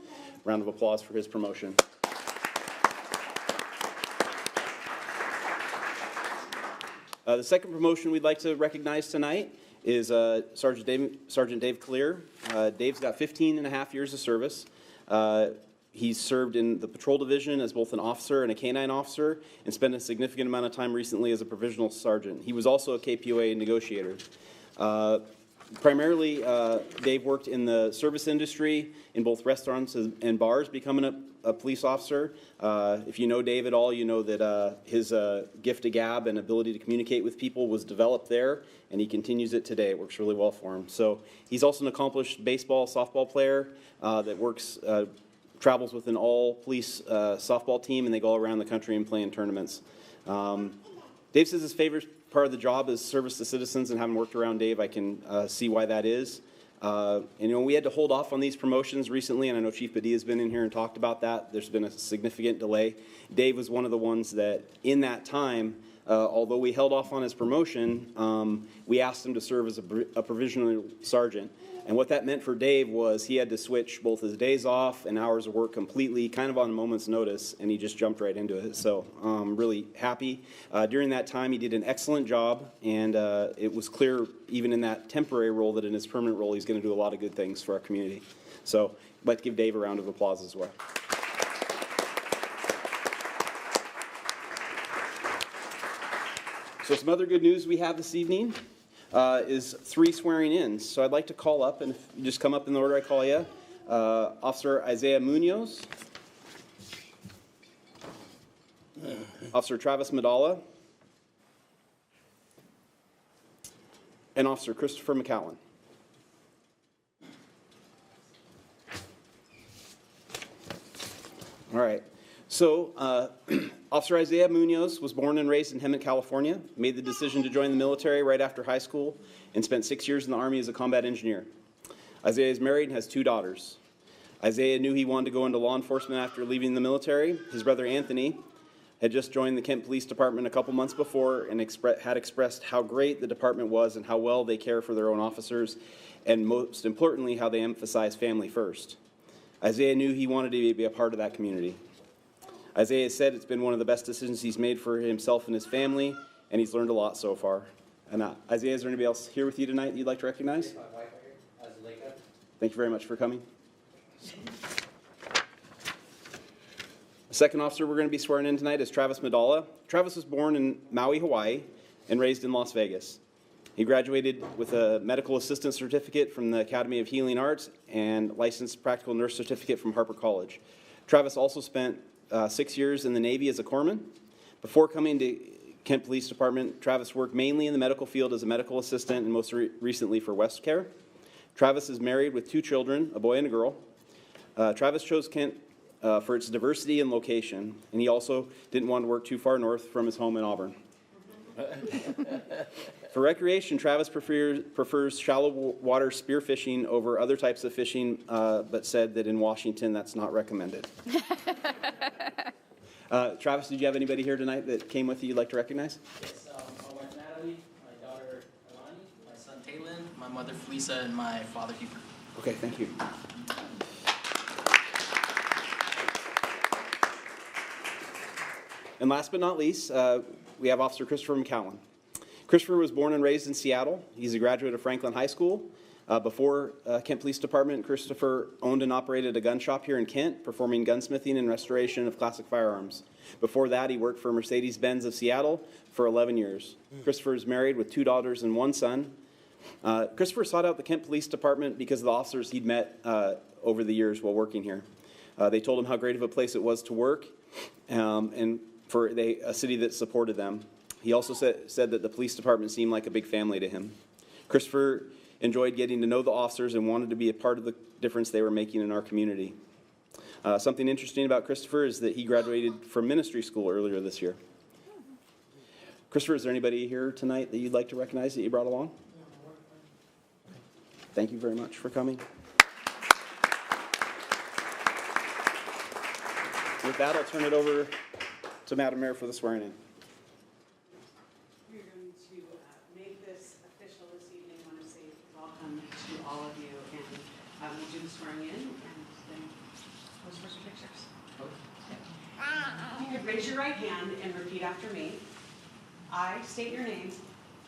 M: round of applause for his promotion. The second promotion we'd like to recognize tonight is Sergeant Dave Clear. Dave's got 15 and a half years of service. He's served in the patrol division as both an officer and a canine officer and spent a significant amount of time recently as a provisional sergeant. He was also a KPOA negotiator. Primarily, Dave worked in the service industry in both restaurants and bars, becoming a police officer. If you know Dave at all, you know that his gift of gab and ability to communicate with people was developed there, and he continues it today. It works really well for him. So he's also an accomplished baseball, softball player that travels with an all-police softball team, and they go around the country and play in tournaments. Dave says his favorite part of the job is service to citizens, and having worked around Dave, I can see why that is. And we had to hold off on these promotions recently, and I know Chief Padilla has been in here and talked about that. There's been a significant delay. Dave was one of the ones that, in that time, although we held off on his promotion, we asked him to serve as a provisional sergeant. And what that meant for Dave was he had to switch both his days off and hours of work completely, kind of on a moment's notice, and he just jumped right into it. So I'm really happy. During that time, he did an excellent job, and it was clear, even in that temporary role, that in his permanent role, he's going to do a lot of good things for our community. So I'd like to give Dave a round of applause as well. So some other good news we have this evening is 3 swearing-ins. So I'd like to call up, and if you just come up in the order I call you, Officer Isaiah Munoz, Officer Travis Medalla, and Officer Christopher McCowan. All right. So, Officer Isaiah Munoz was born and raised in Hemet, California, made the decision to join the military right after high school, and spent 6 years in the Army as a combat engineer. Isaiah is married and has 2 daughters. Isaiah knew he wanted to go into law enforcement after leaving the military. His brother Anthony had just joined the Kent Police Department a couple months before and had expressed how great the department was and how well they care for their own officers, and most importantly, how they emphasize family first. Isaiah knew he wanted to be a part of that community. Isaiah said it's been one of the best decisions he's made for himself and his family, and he's learned a lot so far. And Isaiah, is there anybody else here with you tonight you'd like to recognize?
N: My wife right here,
M: Thank you very much for coming. The second officer we're going to be swearing in tonight is Travis Medalla. Travis was born in Maui, Hawaii, and raised in Las Vegas. He graduated with a medical assistant certificate from the Academy of Healing Arts and licensed practical nurse certificate from Harper College. Travis also spent 6 years in the Navy as a corpsman. Before coming to Kent Police Department, Travis worked mainly in the medical field as a medical assistant and most recently for WestCare. Travis is married with 2 children, a boy and a girl. Travis chose Kent for its diversity and location, and he also didn't want to work too far north from his home in Auburn. For recreation, Travis prefers shallow water spearfishing over other types of fishing, but said that in Washington that's not recommended. Travis, did you have anybody here tonight that came with you you'd like to recognize?
N: Yes, my wife Natalie, my daughter Alani, my son Taylin, my mother Felisa, and my father Hubert.
M: Okay, thank you. And last but not least, we have Officer Christopher McCowan. Christopher was born and raised in Seattle. He's a graduate of Franklin High School. Before Kent Police Department, Christopher owned and operated a gun shop here in Kent, performing gunsmithing and restoration of classic firearms. Before that, he worked for Mercedes-Benz of Seattle for 11 years. Christopher is married with 2 daughters and 1 son. Christopher sought out the Kent Police Department because of the officers he'd met over the years while working here. They told him how great of a place it was to work and for a city that supported them. He also said that the police department seemed like a big family to him. Christopher enjoyed getting to know the officers and wanted to be a part of the difference they were making in our community. Something interesting about Christopher is that he graduated from ministry school earlier this year. Christopher, is there anybody here tonight that you'd like to recognize that you brought along? Thank you very much for coming. With that, I'll turn it over to Madam Mayor for the swearing in.
A: We're going to make this official this evening. I want to say welcome to all of you, and we'll do the swearing in, and then pose for some pictures. You could raise your right hand and repeat after me. I state your name.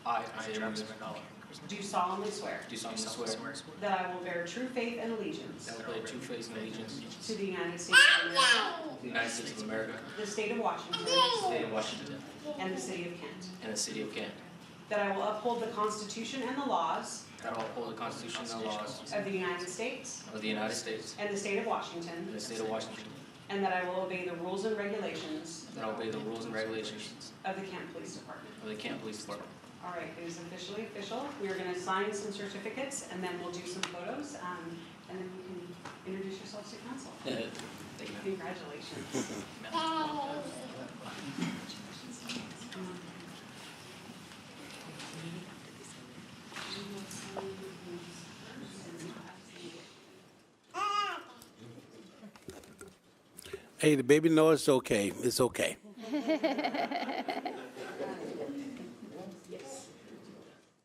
N: I Travis McCollum,
A: Do solemnly swear
N: do solemnly swear
A: that I will bear true faith and allegiance
N: that I will bear true faith and allegiance
A: to the United States of America,
N: to the United States of America,
A: the state of Washington,
N: the state of Washington,
A: and the city of Kent,
N: and the city of Kent,
A: that I will uphold the Constitution and the laws
N: that I will uphold the Constitution and the laws
A: of the United States
N: of the United States
A: and the state of
N: and
A: Washington,
N: the state of Washington,
A: and that I will obey the rules and regulations
N: that I will obey the rules and regulations
A: of the Kent Police Department.
N: of the Kent Police Department.
A: All right, it is officially official. We are going to sign some certificates, and then we'll do some photos, and then you can introduce yourselves to council.
N: Thank you.
A: Congratulations.
C: Hey, the baby knows it's okay. It's okay.
A: Yes.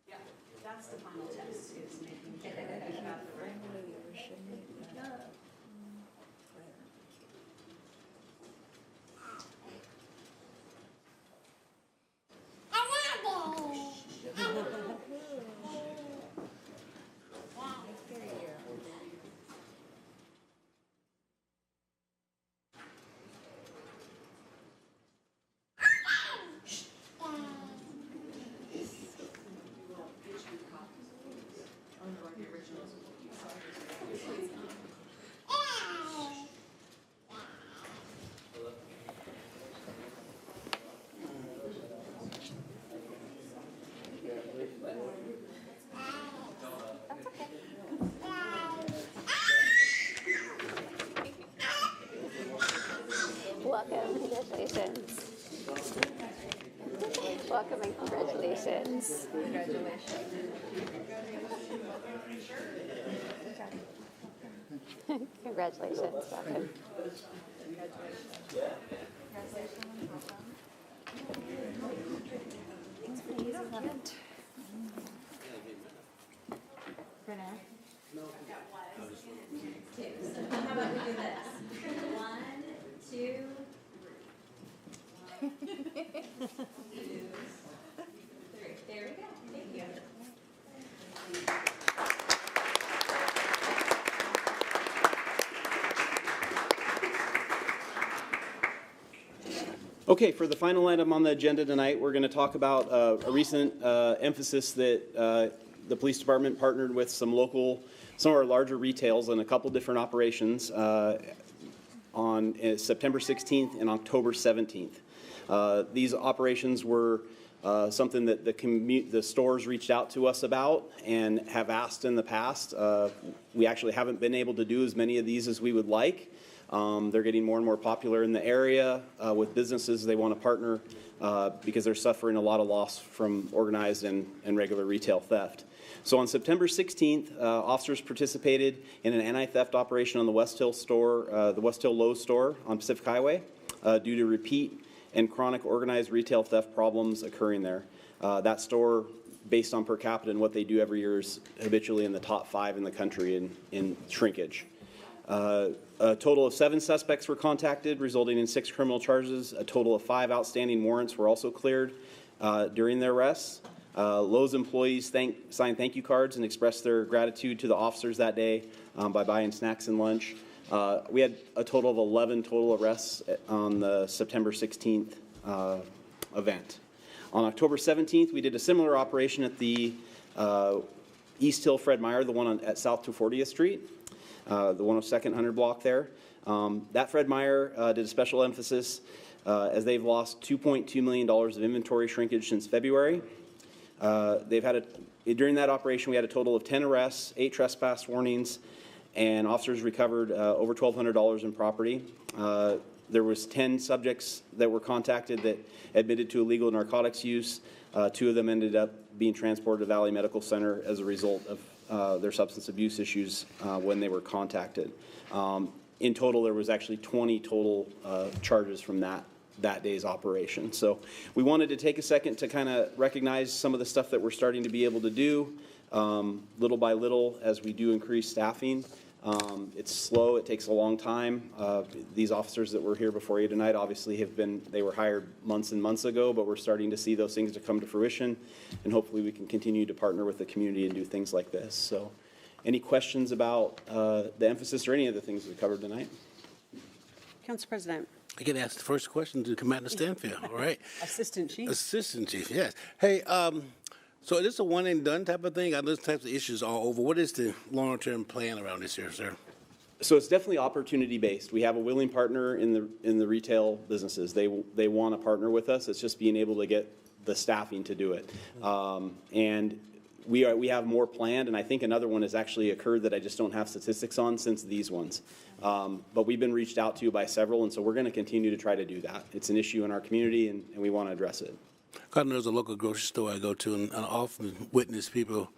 A: Yeah, that's the final test, is making sure that you got the right.
J: Welcome, congratulations. Welcome and congratulations. Congratulations, welcome.
D: How about we do this? 1, 2. 2, 3. There we go. Thank you.
M: Okay, for the final item on the agenda tonight, we're going to talk about a recent emphasis that the police department partnered with some of our larger retails and a couple different operations on September 16th and October 17th. These operations were something that the stores reached out to us about and have asked in the past. We actually haven't been able to do as many of these as we would like. They're getting more and more popular in the area with businesses. They want to partner because they're suffering a lot of loss from organized and regular retail theft. So on September 16th, officers participated in an anti-theft operation on the West Hill store, the West Hill Lowe's store on Pacific Highway, due to repeat and chronic organized retail theft problems occurring there. That store, based on per capita and what they do every year, is habitually in the top 5 in the country in shrinkage. A total of 7 suspects were contacted, resulting in 6 criminal charges. A total of 5 outstanding warrants were also cleared during their arrests. Lowe's employees signed thank you cards and expressed their gratitude to the officers that day by buying snacks and lunch. We had a total of 11 total arrests on the September 16th event. On October 17th, we did a similar operation at the East Hill Fred Meyer, the one at South 240th Street. The 102nd 100 block there. That Fred Meyer did a special emphasis as they've lost $2.2 million of inventory shrinkage since February. During that operation, we had a total of 10 arrests, 8 trespass warnings, and officers recovered over $1,200 in property. There was 10 subjects that were contacted that admitted to illegal narcotics use. 2 of them ended up being transported to Valley Medical Center as a result of their substance abuse issues when they were contacted. In total, there was actually 20 total charges from that day's operation. So we wanted to take a second to kind of recognize some of the stuff that we're starting to be able to do little by little as we do increase staffing. It's slow, it takes a long time. These officers that were here before you tonight obviously they were hired months and months ago, but we're starting to see those things to come to fruition, and hopefully we can continue to partner with the community and do things like this. So any questions about the emphasis or any of the things we covered tonight?
A: Council President.
C: I can ask the first question to Commander Stanfield, all right?
A: Assistant Chief.
C: Assistant Chief, yes. Hey, So is this a one and done type of thing? Are those types of issues all over? What is the long-term plan around this here, sir?
M: So it's definitely opportunity-based. We have a willing partner in the retail businesses. They want to partner with us. It's just being able to get the staffing to do it. And we have more planned, and I think another one has actually occurred that I just don't have statistics on since these ones. But we've been reached out to by several, and so we're going to continue to try to do that. It's an issue in our community, and we want to address it.
C: I know there's a local grocery store I go to, and I often witness people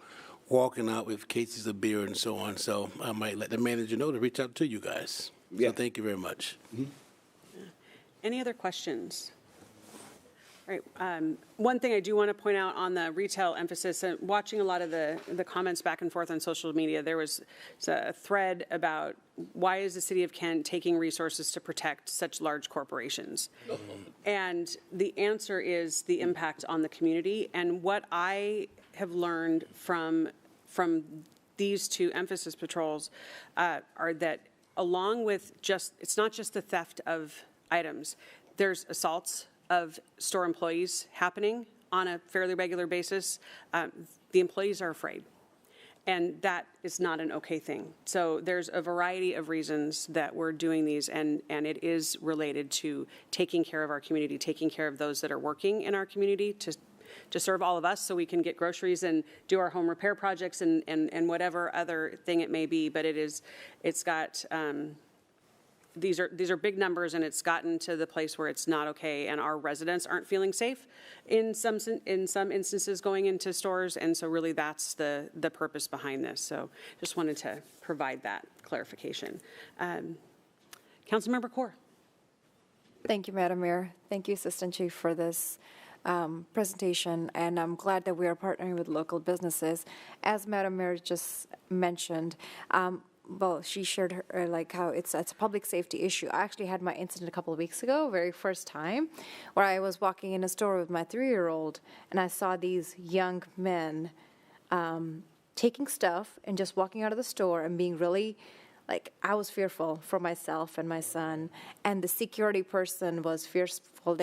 C: walking out with cases of beer and so on. So I might let the manager know to reach out to you guys.
M: Yeah.
C: So thank you very much.
M: Mm-hmm.
A: Any other questions? All right. One thing I do want to point out on the retail emphasis, watching a lot of the comments back and forth on social media, there was a thread about why is the city of Kent taking resources to protect such large corporations? And the answer is the impact on the community. And what I have learned from these two emphasis patrols are that along with it's not just the theft of items, there's assaults of store employees happening on a fairly regular basis. The employees are afraid, and that is not an okay thing. So there's a variety of reasons that we're doing these, and it is related to taking care of our community, taking care of those that are working in our community to serve all of us so we can get groceries and do our home repair projects and whatever other thing it may be. But it's got these are big numbers, and it's gotten to the place where it's not okay, and our residents aren't feeling safe in some instances going into stores, and so really that's the purpose behind this. So just wanted to provide that clarification. Councilmember Kaur.
J: Thank you, Madam Mayor. Thank you, Assistant Chief, for this presentation, and I'm glad that we are partnering with local businesses. As Madam Mayor just mentioned, well, she shared her, like how it's a public safety issue. I actually had my incident a couple of weeks ago, very first time, where I was walking in a store with my 3-year-old, and I saw these young men taking stuff and just walking out of the store and being really, like, I was fearful for myself and my son, and the security person was fearful. All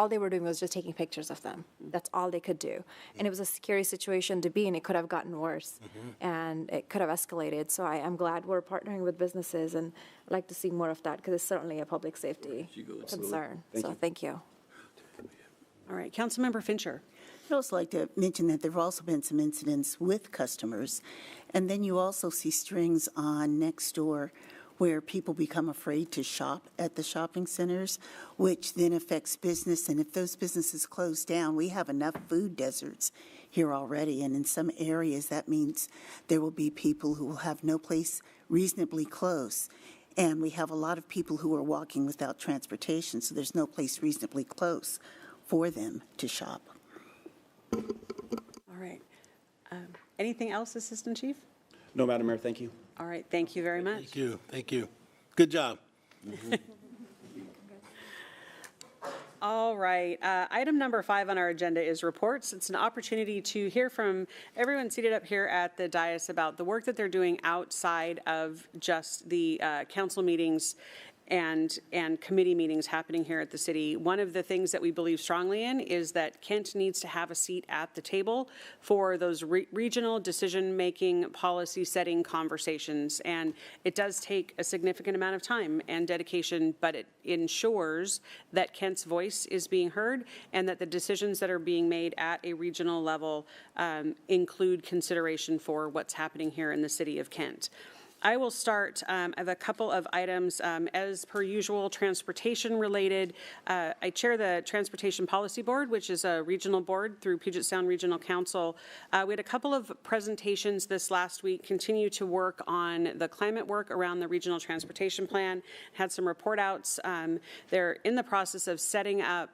J: they were doing was just taking pictures of them. That's all they could do. And it was a scary situation to be in. It could have gotten worse, and it could have escalated. So I'm glad we're partnering with businesses, and I'd like to see more of that because it's certainly a public safety concern. Thank you.
A: All right, Councilmember Fincher.
K: I'd also like to mention that there have also been some incidents with customers, and then you also see strings on next door where people become afraid to shop at the shopping centers, which then affects business. And if those businesses close down, we have enough food deserts here already, and in some areas that means there will be people who will have no place reasonably close. And we have a lot of people who are walking without transportation, so there's no place reasonably close for them to shop.
A: All right. Anything else, Assistant Chief?
M: No, Madam Mayor, thank you.
A: All right, thank you very much.
C: Thank you. Thank you. Good job.
A: All right. Item number 5 on our agenda is reports. It's an opportunity to hear from everyone seated up here at the dais about the work that they're doing outside of just the council meetings and committee meetings happening here at the city. One of the things that we believe strongly in is that Kent needs to have a seat at the table for those regional decision-making, policy-setting conversations. And it does take a significant amount of time and dedication, but it ensures that Kent's voice is being heard and that the decisions that are being made at a regional level include consideration for what's happening here in the city of Kent. I will start. I have a couple of items. As per usual, transportation related. I chair the Transportation Policy Board, which is a regional board through Puget Sound Regional Council. We had a couple of presentations this last week, continue to work on the climate work around the Regional Transportation Plan, had some report outs. They're in the process of setting up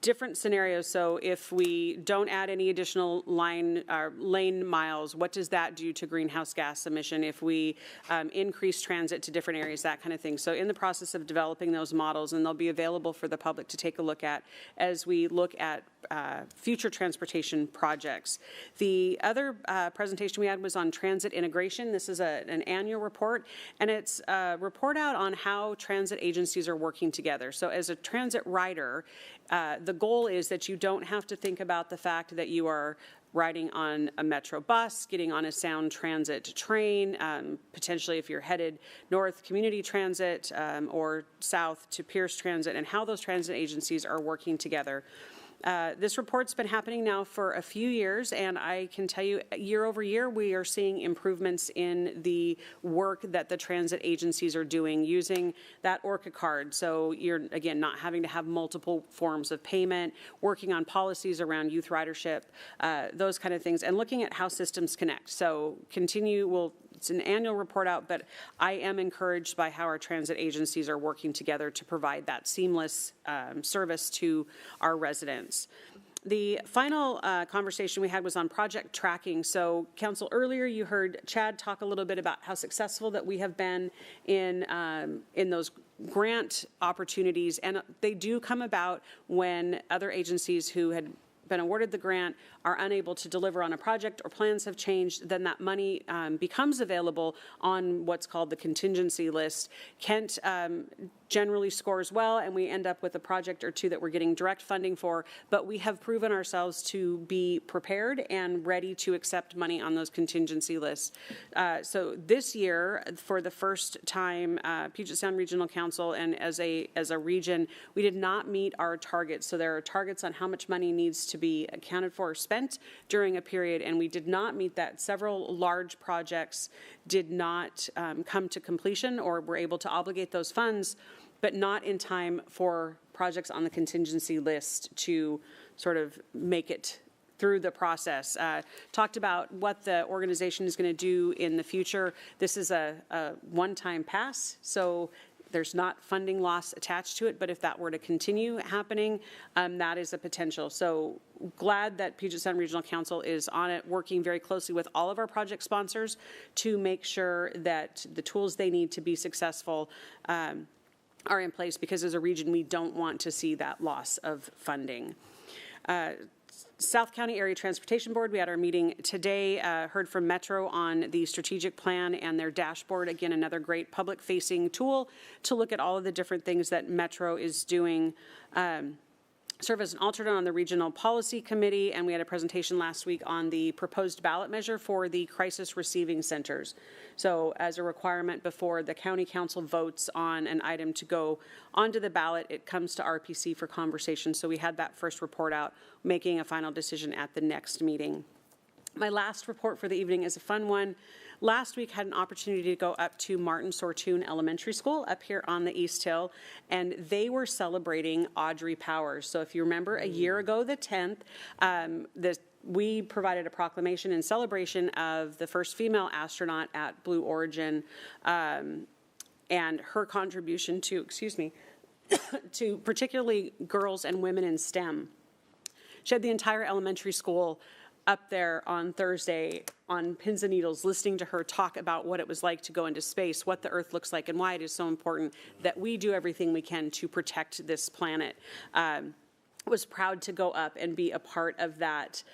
A: different scenarios. So if we don't add any additional lane miles, what does that do to greenhouse gas emission? If we increase transit to different areas, that kind of thing. So in the process of developing those models, and they'll be available for the public to take a look at as we look at future transportation projects. The other presentation we had was on transit integration. This is an annual report, and it's a report out on how transit agencies are working together. So as a transit rider, the goal is that you don't have to think about the fact that you are riding on a metro bus, getting on a Sound Transit train, potentially if you're headed north, Community Transit, or south to Pierce Transit, and how those transit agencies are working together. This report's been happening now for a few years, and I can tell you year over year we are seeing improvements in the work that the transit agencies are doing using that ORCA card. So you're, again, not having to have multiple forms of payment, working on policies around youth ridership, those kind of things, and looking at how systems connect. So it's an annual report out, but I am encouraged by how our transit agencies are working together to provide that seamless service to our residents. The final conversation we had was on project tracking. So, Council, earlier you heard Chad talk a little bit about how successful that we have been in those grant opportunities, and they do come about when other agencies who had been awarded the grant are unable to deliver on a project or plans have changed, then that money becomes available on what's called the contingency list. Kent generally scores well, and we end up with a project or two that we're getting direct funding for, but we have proven ourselves to be prepared and ready to accept money on those contingency lists. So this year, for the first time, Puget Sound Regional Council and as a region, we did not meet our targets. So there are targets on how much money needs to be accounted for or spent during a period, and we did not meet that. Several large projects did not come to completion or were able to obligate those funds, but not in time for projects on the contingency list to sort of make it through the process. Talked about what the organization is going to do in the future. This is a one-time pass, so there's not funding loss attached to it, but if that were to continue happening, that is a potential. So glad that Puget Sound Regional Council is on it, working very closely with all of our project sponsors to make sure that the tools they need to be successful are in place, because as a region, we don't want to see that loss of funding. South County Area Transportation Board, we had our meeting today, heard from Metro on the strategic plan and their dashboard. Again, another great public-facing tool to look at all of the different things that Metro is doing. Serve as an alternate on the Regional Policy Committee, and we had a presentation last week on the proposed ballot measure for the crisis receiving centers. So as a requirement before the county council votes on an item to go onto the ballot, it comes to RPC for conversation. So we had that first report out, making a final decision at the next meeting. My last report for the evening is a fun one. Last week had an opportunity to go up to Martin Sortoon Elementary School up here on the East Hill, and they were celebrating Audrey Powers. So if you remember a year ago, the 10th, we provided a proclamation in celebration of the first female astronaut at Blue Origin and her contribution to, to particularly girls and women in STEM. She had the entire elementary school up there on Thursday on pins and needles, listening to her talk about what it was like to go into space, what the Earth looks like, and why it is so important that we do everything we can to protect this planet. Was proud to go up and be a part of that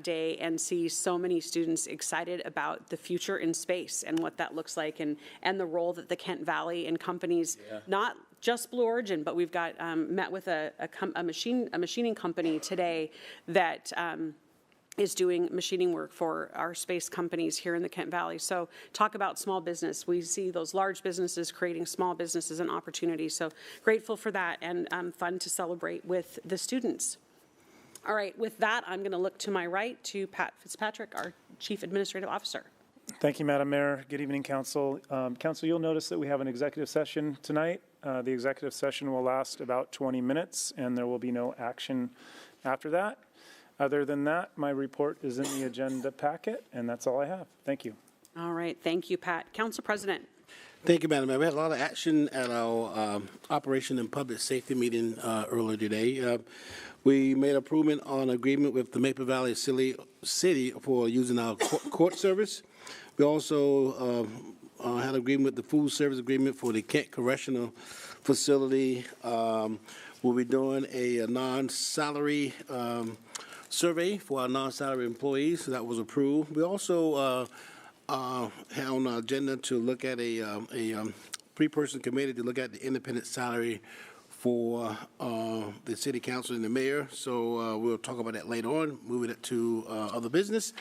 A: day and see so many students excited about the future in space and what that looks like, and the role that the Kent Valley and companies, not just Blue Origin, but we've got met with a machining company today that is doing machining work for our space companies here in the Kent Valley. So talk about small business. We see those large businesses creating small businesses and opportunities. So grateful for that, and fun to celebrate with the students. All right, with that, I'm going to look to my right to Pat Fitzpatrick, our Chief Administrative Officer.
O: Thank you, Madam Mayor. Good evening, Council. Council, you'll notice that we have an executive session tonight. The executive session will last about 20 minutes, and there will be no action after that. Other than that, my report is in the agenda packet, and that's all I have. Thank you.
A: All right. Thank you, Pat. Council President.
C: Thank you, Madam Mayor. We had a lot of action at our Operation and Public Safety meeting earlier today. We made improvement on agreement with the Maple Valley City for using our court service. We also had agreement with the food service agreement for the Kent Correctional Facility. We'll be doing a non-salary survey for our non-salary employees, so that was approved. We also had on our agenda to look at a three-person committee to look at the independent salary for the city council and the mayor. So we'll talk about that later on, moving it to other business.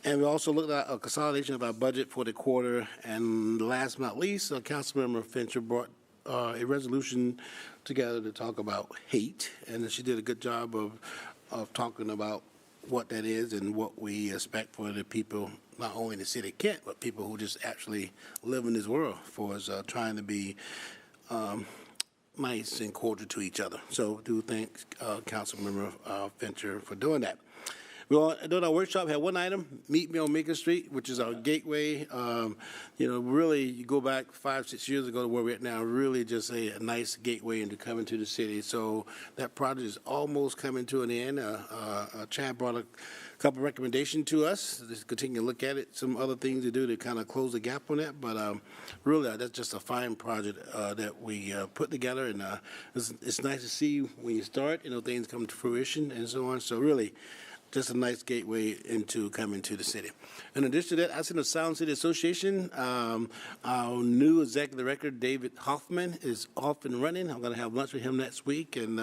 C: And we also looked at a consolidation of our budget for the quarter. And last but not least, Councilmember Fincher brought a resolution together to talk about hate. And she did a good job of talking about what that is and what we expect for the people, not only in the city of Kent, but people who just actually live in this world, for us trying to be nice and cordial to each other. So do thank Councilmember Fincher for doing that. Well, during our workshop, had one item, Meet Me on Maker Street, which is our gateway. Really, you go back 5-6 years ago to where we're at now, really just a nice gateway into coming to the city. So that project is almost coming to an end. Chad brought a couple of recommendations to us. Let's continue to look at it. Some other things to do to kind of close the gap on that. But really, that's just a fine project that we put together. And it's nice to see when you start, things come to fruition and so on. So really, just a nice gateway into coming to the city. In addition to that, I sent the Sound City Association. Our new executive director, David Hoffman, is off and running. I'm going to have lunch with him next week, and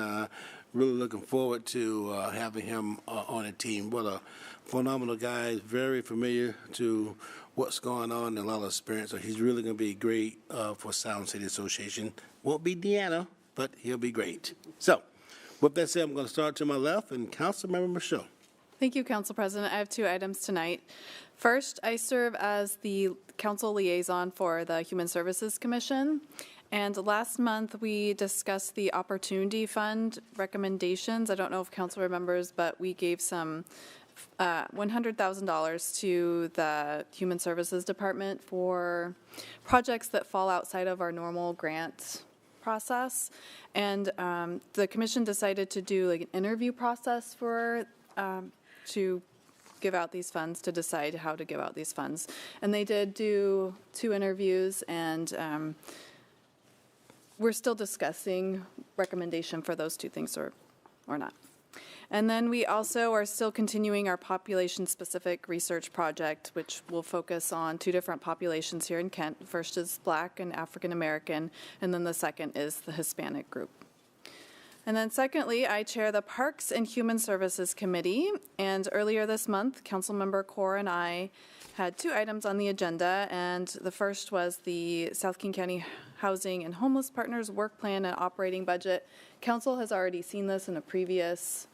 C: really looking forward to having him on the team. What a phenomenal guy, very familiar to what's going on and a lot of experience. So he's really going to be great for Sound City Association. Won't be Deanna, but he'll be great. So with that said, I'm going to start to my left, and Councilmember Michelle.
L: Thank you, Council President. I have two items tonight. First, I serve as the council liaison for the Human Services Commission. And last month, we discussed the Opportunity Fund recommendations. I don't know if council remembers, but we gave some $100,000 to the Human Services Department for projects that fall outside of our normal grant process. And the commission decided to do like an interview process for to give out these funds, to decide how to give out these funds. And they did do 2 interviews, and we're still discussing recommendation for those 2 things or not. And then we also are still continuing our population-specific research project, which will focus on 2 different populations here in Kent. First is Black and African American, and then the second is the Hispanic group. And then secondly, I chair the Parks and Human Services Committee, and earlier this month, Councilmember Kaur and I had 2 items on the agenda, and the first was the South King County Housing and Homeless Partners Work Plan and Operating Budget. Council has already seen this in a previous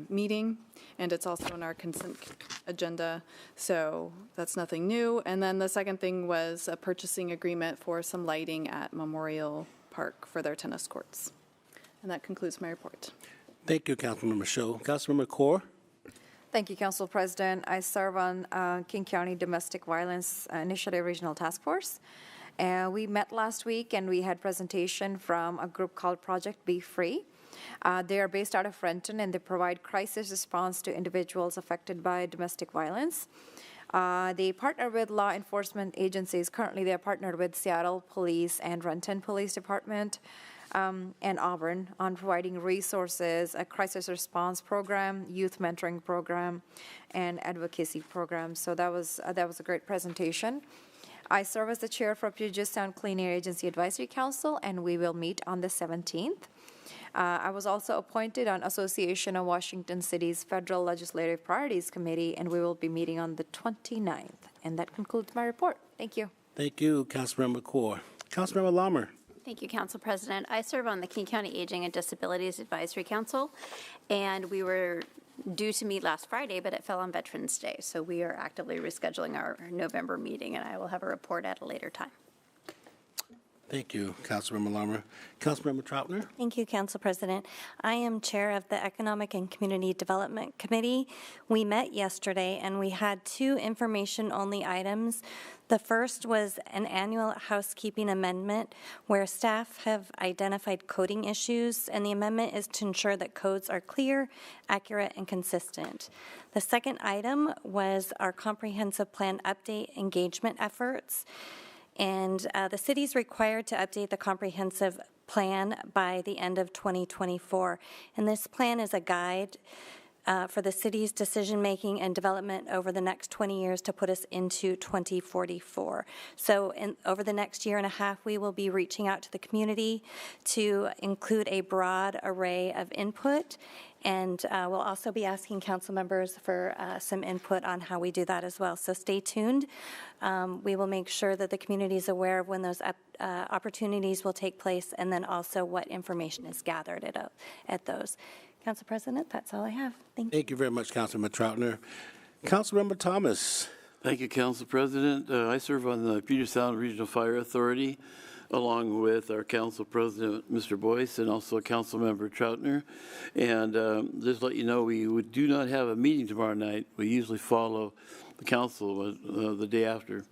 L: meeting, and it's also on our consent agenda, so that's nothing new. And then the second thing was a purchasing agreement for some lighting at Memorial Park for their tennis courts. And that concludes my report.
C: Thank you, Councilmember Michelle. Councilmember Kaur.
J: Thank you, Council President. I serve on King County Domestic Violence Initiative Regional Task Force. We met last week, and we had presentation from a group called Project Be Free. They are based out of Renton, and they provide crisis response to individuals affected by domestic violence. They partner with law enforcement agencies. Currently, they are partnered with Seattle Police and Renton Police Department and Auburn on providing resources, a crisis response program, youth mentoring program, and advocacy program. So that was a great presentation. I serve as the chair for Puget Sound Clean Air Agency Advisory Council, and we will meet on the 17th. I was also appointed on Association of Washington City's Federal Legislative Priorities Committee, and we will be meeting on the 29th. And that concludes my report. Thank you.
C: Thank you, Councilmember Kaur. Councilmember Larmer.
P: Thank you, Council President. I serve on the King County Aging and Disabilities Advisory Council, and we were due to meet last Friday, but it fell on Veterans Day, so we are actively rescheduling our November meeting, and I will have a report at a later time.
C: Thank you, Councilmember Larmer. Councilmember Troutner.
Q: Thank you, Council President. I am chair of the Economic and Community Development Committee. We met yesterday, and we had 2 information-only items. The first was an annual housekeeping amendment where staff have identified coding issues, and the amendment is to ensure that codes are clear, accurate, and consistent. The second item was our comprehensive plan update engagement efforts. And the city is required to update the comprehensive plan by the end of 2024. And this plan is a guide for the city's decision-making and development over the next 20 years to put us into 2044. So over the next year and a half, we will be reaching out to the community to include a broad array of input, and we'll also be asking council members for some input on how we do that as well. So stay tuned. We will make sure that the community is aware of when those opportunities will take place, and then also what information is gathered at those. Council President, that's all I have. Thank you.
C: Thank you very much, Councilman Troutner. Councilmember Thomas.
I: Thank you, Council President. I serve on the Puget Sound Regional Fire Authority, along with our Council President, Mr. Boyce, and also Councilmember Troutner. And just to let you know, we do not have a meeting tomorrow night. We usually follow the council the day after.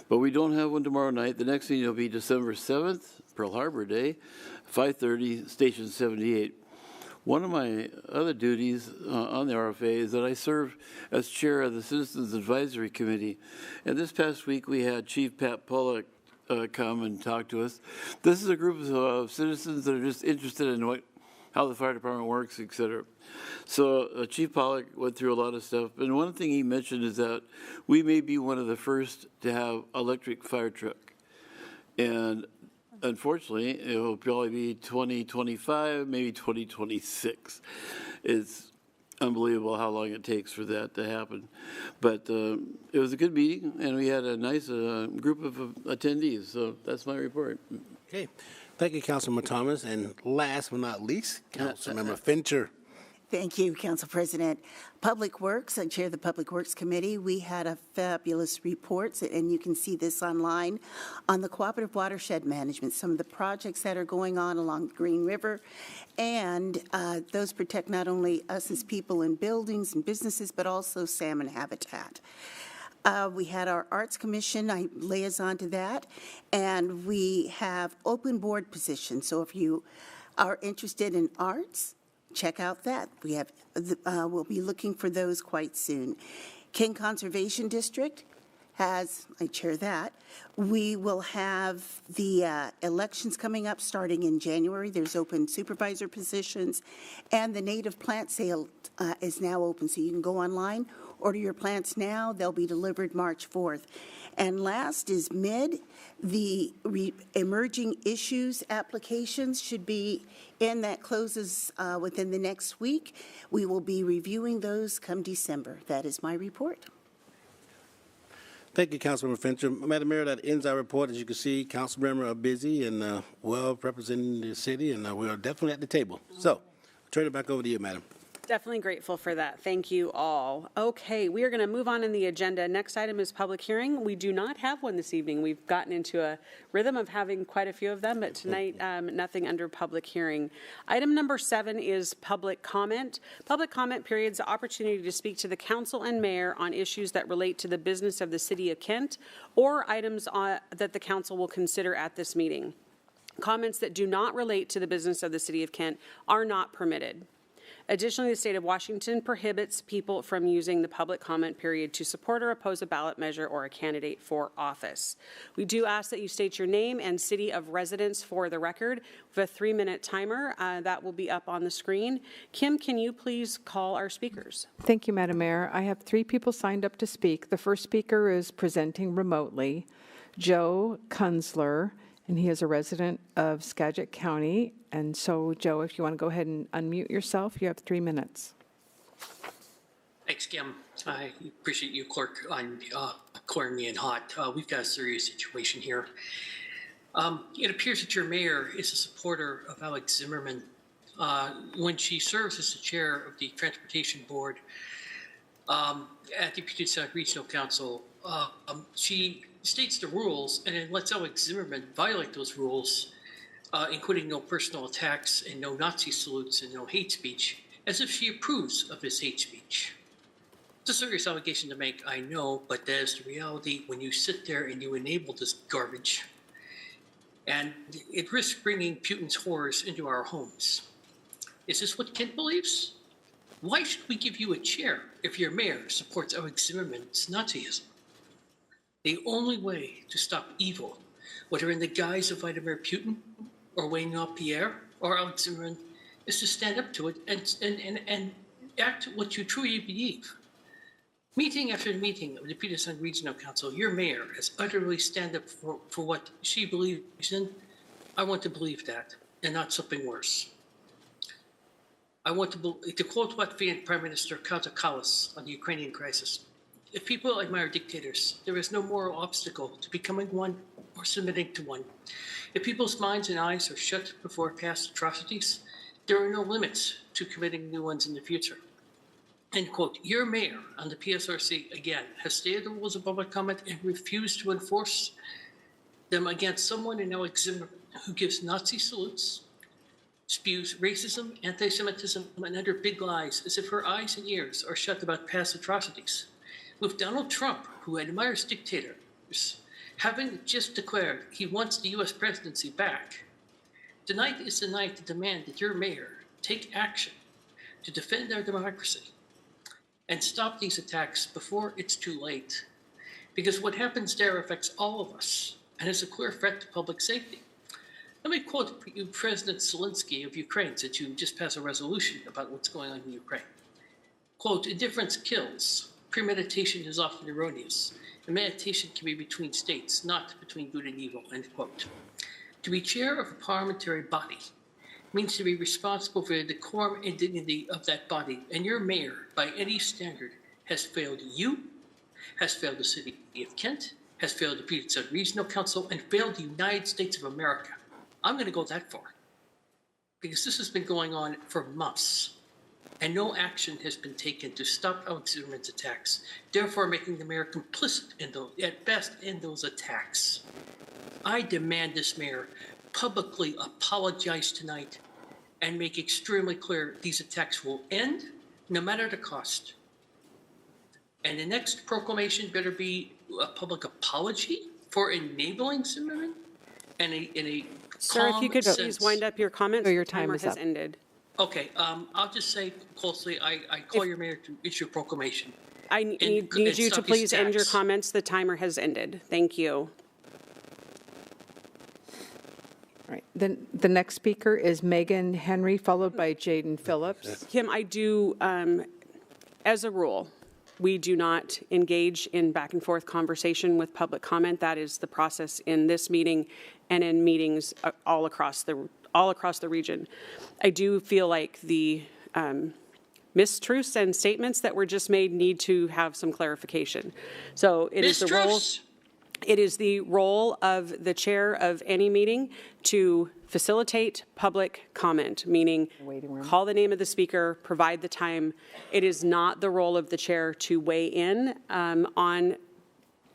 I: But we don't have one tomorrow night. The next meeting will be December 7th, Pearl Harbor Day, 5:30, Station 78. One of my other duties on the RFA is that I serve as chair of the Citizens Advisory Committee. And this past week, we had Chief Pat Pollock come and talk to us. This is a group of citizens that are just interested in how the fire department works, et cetera. So Chief Pollock went through a lot of stuff. And one thing he mentioned is that we may be one of the first to have electric fire truck. And unfortunately, it will probably be 2025, maybe 2026. It's unbelievable how long it takes for that to happen. But it was a good meeting, and we had a nice group of attendees. So that's my report.
C: Okay. Thank you, Councilman Thomas. And last but not least, Councilmember Fincher.
K: Thank you, Council President. Public Works, I chair the Public Works Committee. We had a fabulous report, and you can see this online, on the cooperative watershed management, some of the projects that are going on along the Green River, and those protect not only us as people in buildings and businesses, but also salmon habitat. We had our Arts Commission, I liaison to that, and we have open board positions. So if you are interested in arts, check out that. We have, we'll be looking for those quite soon. King Conservation District has, I chair that. We will have the elections coming up starting in January. There's open supervisor positions, and the native plant sale is now open, so you can go online, order your plants now. They'll be delivered March 4th. And last is MID. The emerging issues applications should be in. That closes within the next week. We will be reviewing those come December. That is my report.
C: Thank you, Councilmember Fincher. Madam Mayor, that ends our report. As you can see, council members are busy and well representing the city, and we are definitely at the table. So, I'll turn it back over to you, Madam.
A: Definitely grateful for that. Thank you all. Okay, we are going to move on in the agenda. Next item is public hearing. We do not have one this evening. We've gotten into a rhythm of having quite a few of them, but tonight, nothing under public hearing. Item number 7 is public comment. Public comment period is the opportunity to speak to the council and mayor on issues that relate to the business of the city of Kent or items that the council will consider at this meeting. Comments that do not relate to the business of the city of Kent are not permitted. Additionally, the state of Washington prohibits people from using the public comment period to support or oppose a ballot measure or a candidate for office. We do ask that you state your name and city of residence for the record. We have a 3-minute timer that will be up on the screen. Kim, can you please call our speakers?
B: Thank you, Madam Mayor. I have 3 people signed up to speak. The first speaker is presenting remotely, Joe Kunzler, and he is a resident of Skagit County. And so, Joe, if you want to go ahead and unmute yourself, you have 3 minutes.
R: Thanks, Kim. I appreciate you, clerk, on clearing me in hot. We've got a serious situation here. It appears that your mayor is a supporter of Alex Zimmerman. When she serves as the chair of the Transportation Board at the Puget Sound Regional Council, she states the rules and then lets Alex Zimmerman violate those rules, including no personal attacks and no Nazi salutes and no hate speech, as if she approves of his hate speech. It's a serious allegation to make, I know, but that is the reality when you sit there and you enable this garbage. And it risks bringing Putin's horrors into our homes. Is this what Kent believes? Why should we give you a chair if your mayor supports Alex Zimmerman's Nazism? The only way to stop evil, whether in the guise of Vladimir Putin or Wayne LaPierre or Alex Zimmerman, is to stand up to it and act what you truly believe. Meeting after meeting of the Puget Sound Regional Council, your mayor has utterly stand up for what she believes in. I want to believe that, and not something worse. I want to quote Latvian Prime Minister Kaja Kallas on the Ukrainian crisis. If people admire dictators, there is no moral obstacle to becoming one or submitting to one. If people's minds and eyes are shut before past atrocities, there are no limits to committing new ones in the future. End quote. Your mayor on the PSRC, again, has stated the rules of public comment and refused to enforce them against someone in Alex Zimmerman who gives Nazi salutes, spews racism, anti-Semitism, and other big lies as if her eyes and ears are shut about past atrocities. With Donald Trump, who admires dictators, having just declared he wants the U.S. presidency back, tonight is the night to demand that your mayor take action to defend our democracy and stop these attacks before it's too late. Because what happens there affects all of us and is a clear threat to public safety. Let me quote President Zelensky of Ukraine, since you just passed a resolution about what's going on in Ukraine. Quote, indifference kills. Premeditation is often erroneous. And meditation can be between states, not between good and evil, end quote. To be chair of a parliamentary body means to be responsible for the decorum and dignity of that body. And your mayor, by any standard, has failed you, has failed the city of Kent, has failed the Puget Sound Regional Council, and failed the United States of America. I'm going to go that far, because this has been going on for months, and no action has been taken to stop Alex Zimmerman's attacks, therefore making the mayor complicit in those, at best, in those attacks. I demand this mayor publicly apologize tonight and make extremely clear these attacks will end, no matter the cost. And the next proclamation better be a public apology for enabling Zimmerman and a
A: Sir, if you could please wind up your comments.
B: So your
A: The timer
B: time is
A: has
B: up.
A: ended.
R: Okay, I'll just say closely, I call your mayor to issue a proclamation.
A: I need you to
R: stop these
A: please end your
R: attacks.
A: comments. The timer has ended. Thank you.
B: All right. Then the next speaker is Megan Henry, followed by Jaden Phillips.
A: Kim, I do, as a rule, we do not engage in back and forth conversation with public comment. That is the process in this meeting and in meetings all across the region. I do feel like the mistruths and statements that were just made need to have some clarification. So it is the role. It is the role of the chair of any meeting to facilitate public comment, meaning call the name of the speaker, provide the time. It is not the role of the chair to weigh in on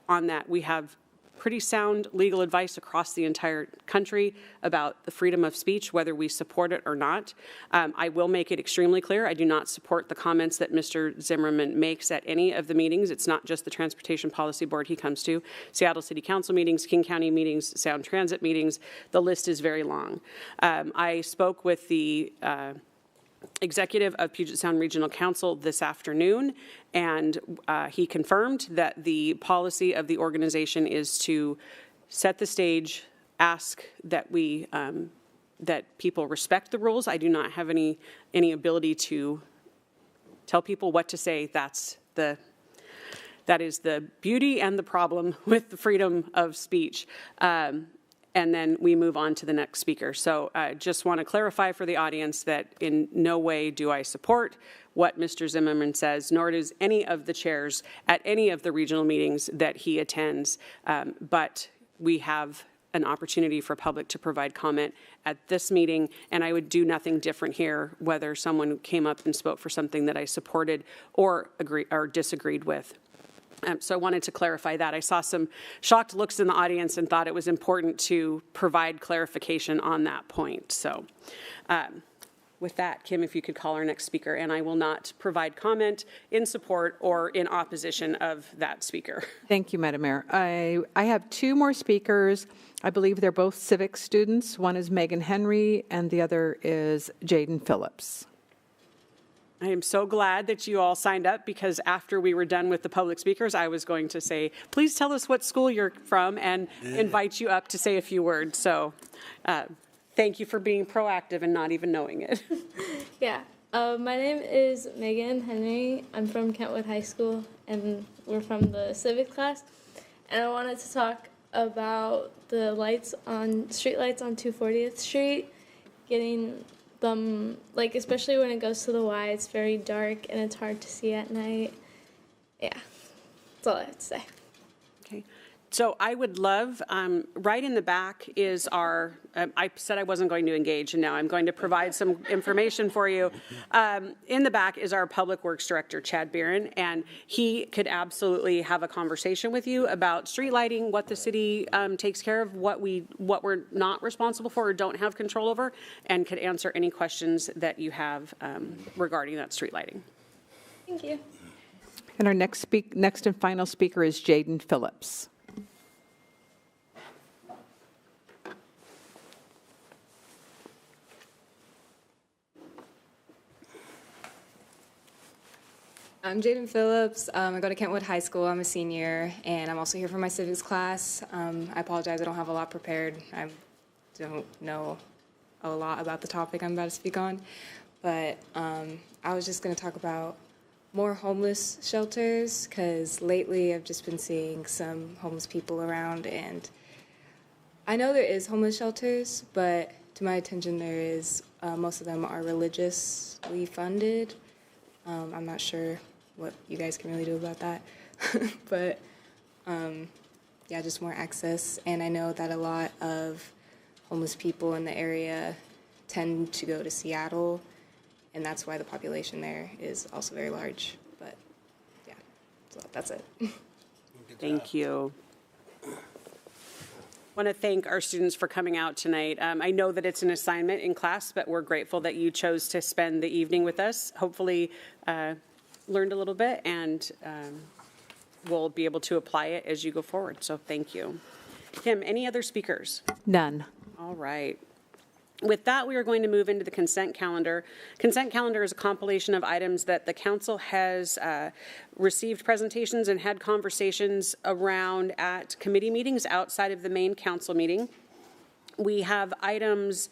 A: that. We have pretty sound legal advice across the entire country about the freedom of speech, whether we support it or not. I will make it extremely clear, I do not support the comments that Mr. Zimmerman makes at any of the meetings. It's not just the Transportation Policy Board he comes to. Seattle City Council meetings, King County meetings, Sound Transit meetings, the list is very long. I spoke with the executive of Puget Sound Regional Council this afternoon, and he confirmed that the policy of the organization is to set the stage, ask that we that people respect the rules. I do not have any ability to tell people what to say. That is the beauty and the problem with the freedom of speech. And then we move on to the next speaker. So I just want to clarify for the audience that in no way do I support what Mr. Zimmerman says, nor does any of the chairs at any of the regional meetings that he attends. But we have an opportunity for public to provide comment at this meeting, and I would do nothing different here, whether someone came up and spoke for something that I supported or disagreed with. So I wanted to clarify that. I saw some shocked looks in the audience and thought it was important to provide clarification on that point. So with that, Kim, if you could call our next speaker, and I will not provide comment in support or in opposition of that speaker.
B: Thank you, Madam Mayor. I have two more speakers. I believe they're both civics students. One is Megan Henry, and the other is Jaden Phillips.
A: I am so glad that you all signed up, because after we were done with the public speakers, I was going to say, please tell us what school you're from and invite you up to say a few words. So thank you for being proactive and not even knowing it.
D: Yeah.
S: My name is Megan Henry. I'm from Kentwood High School, and we're from the Civics class. And I wanted to talk about the street lights on 240th Street, getting them, like, especially when it goes to the Y, it's very dark and it's hard to see at night. Yeah, that's all I have to say.
A: Okay. So I would love, right in the back is our, I said I wasn't going to engage, and now I'm going to provide some information for you. In the back is our Public Works Director, Chad Barron, and he could absolutely have a conversation with you about street lighting, what the city takes care of, what we're not responsible for or don't have control over, and could answer any questions that you have regarding that street lighting.
S: Thank you.
B: And our next and final speaker is Jaden Phillips.
T: I'm Jaden Phillips. I go to Kentwood High School. I'm a senior, and I'm also here for my civics class. I apologize, I don't have a lot prepared. I don't know a lot about the topic I'm about to speak on, but I was just going to talk about more homeless shelters, because lately I've just been seeing some homeless people around, and I know there is homeless shelters, but to my attention there is, most of them are religiously funded. I'm not sure what you guys can really do about that, but yeah, just more access. And I know that a lot of homeless people in the area tend to go to Seattle, and that's why the population there is also very large. But yeah, so that's it.
A: Thank you. I want to thank our students for coming out tonight. I know that it's an assignment in class, but we're grateful that you chose to spend the evening with us. Hopefully learned a little bit, and we'll be able to apply it as you go forward. So thank you. Kim, any other speakers?
B: None.
A: All right. With that, we are going to move into the consent calendar. Consent calendar is a compilation of items that the council has received presentations and had conversations around at committee meetings outside of the main council meeting. We have items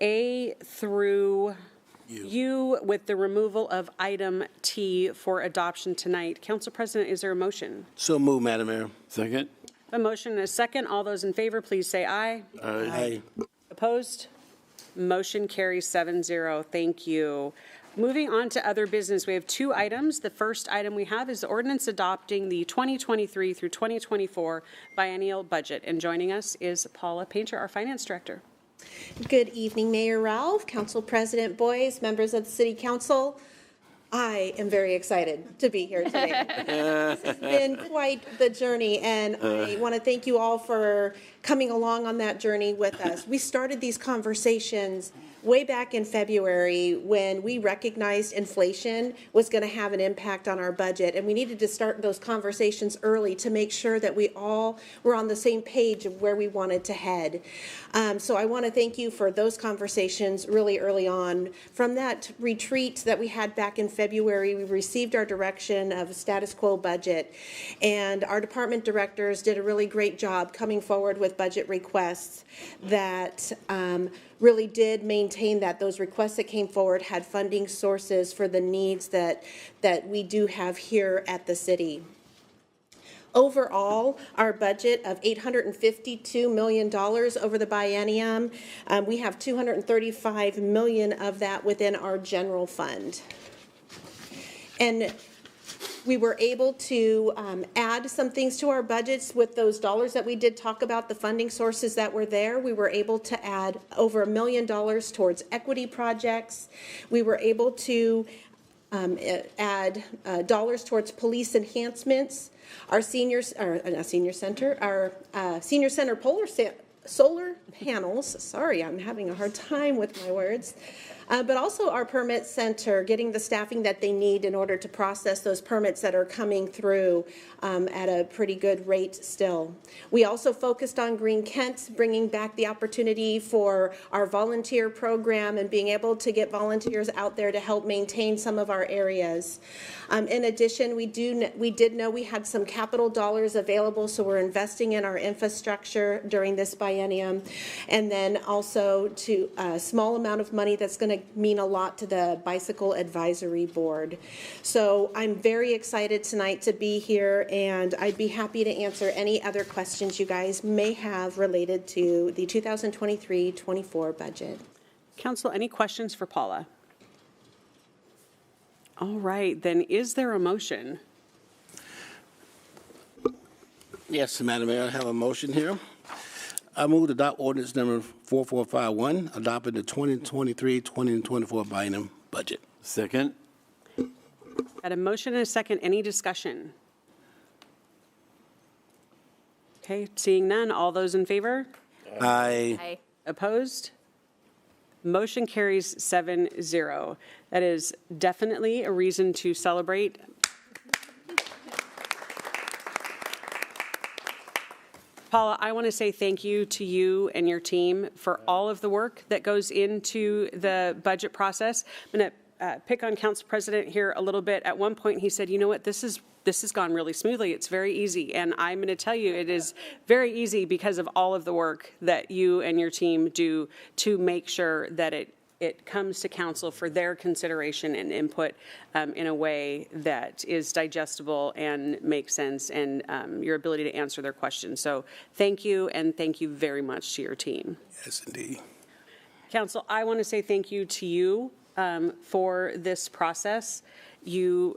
A: A through U with the removal of item T for adoption tonight. Council President, is there a motion?
C: So move, Madam Mayor.
I: Second.
A: A motion and a second. All those in favor, please say aye.
C: Aye.
A: Opposed? Motion carries 7-0. Thank you. Moving on to other business, we have two items. The first item we have is the ordinance adopting the 2023 through 2024 biennial budget. And joining us is Paula Painter, our finance director.
U: Good evening, Mayor Ralph, Council President Boyce, members of the City Council. I am very excited to be here today. This has been quite the journey, and I want to thank you all for coming along on that journey with us. We started these conversations way back in February when we recognized inflation was going to have an impact on our budget, and we needed to start those conversations early to make sure that we all were on the same page of where we wanted to head. So I want to thank you for those conversations really early on. From that retreat that we had back in February, we received our direction of a status quo budget, and our department directors did a really great job coming forward with budget requests that really did maintain that those requests that came forward had funding sources for the needs that we do have here at the city. Overall, our budget of $852 million over the biennium, we have $235 million of that within our general fund. And we were able to add some things to our budgets with those dollars that we did talk about, the funding sources that were there. We were able to add over $1 million towards equity projects. We were able to add dollars towards police enhancements. Our senior center solar panels, sorry, I'm having a hard time with my words, but also our permit center, getting the staffing that they need in order to process those permits that are coming through at a pretty good rate still. We also focused on Green Kent, bringing back the opportunity for our volunteer program and being able to get volunteers out there to help maintain some of our areas. In addition, we did know we had some capital dollars available, so we're investing in our infrastructure during this biennium, and then also to a small amount of money that's going to to mean a lot to the Bicycle Advisory Board. So I'm very excited tonight to be here, and I'd be happy to answer any other questions you guys may have related to the 2023-24 budget.
A: Council, any questions for Paula? All right, then is there a motion?
C: Yes, Madam Mayor, I have a motion here. I move to adopt ordinance number 4451, adopting the 2023-2024 biennium budget.
I: Second.
A: Got a motion and a second. Any discussion? Okay, seeing none. All those in favor?
C: Aye.
P: Aye.
A: Opposed? Motion carries 7-0. That is definitely a reason to celebrate. Paula, I want to say thank you to you and your team for all of the work that goes into the budget process. I'm going to pick on Council President here a little bit. At one point, he said, you know what, this has gone really smoothly. It's very easy. And I'm going to tell you, it is very easy because of all of the work that you and your team do to make sure that it comes to council for their consideration and input in a way that is digestible and makes sense, and your ability to answer their questions. So thank you, and thank you very much to your team.
C: Yes, indeed.
A: Council, I want to say thank you to you for this process. Your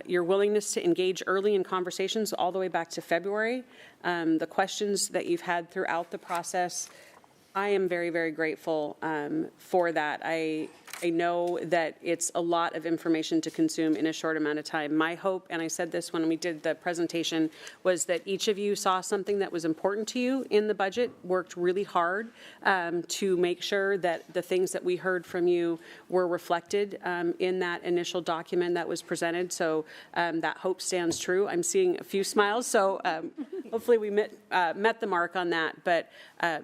A: willingness to engage early in conversations all the way back to February, the questions that you've had throughout the process, I am very, very grateful for that. I know that it's a lot of information to consume in a short amount of time. My hope, and I said this when we did the presentation, was that each of you saw something that was important to you in the budget, worked really hard to make sure that the things that we heard from you were reflected in that initial document that was presented. So that hope stands true. I'm seeing a few smiles, so hopefully we met the mark on that. But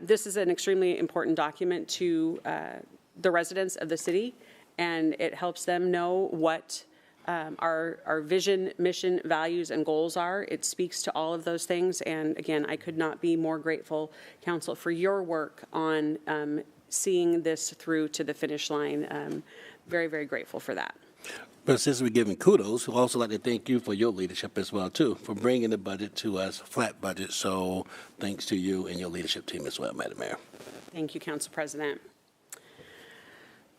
A: this is an extremely important document to the residents of the city, and it helps them know what our vision, mission, values, and goals are. It speaks to all of those things, and again, I could not be more grateful, Council, for your work on seeing this through to the finish line. Very, very grateful for that.
C: But since we're giving kudos, we'd also like to thank you for your leadership as well, too, for bringing the budget to us, flat budget. So thanks to you and your leadership team as well, Madam Mayor.
A: Thank you, Council President.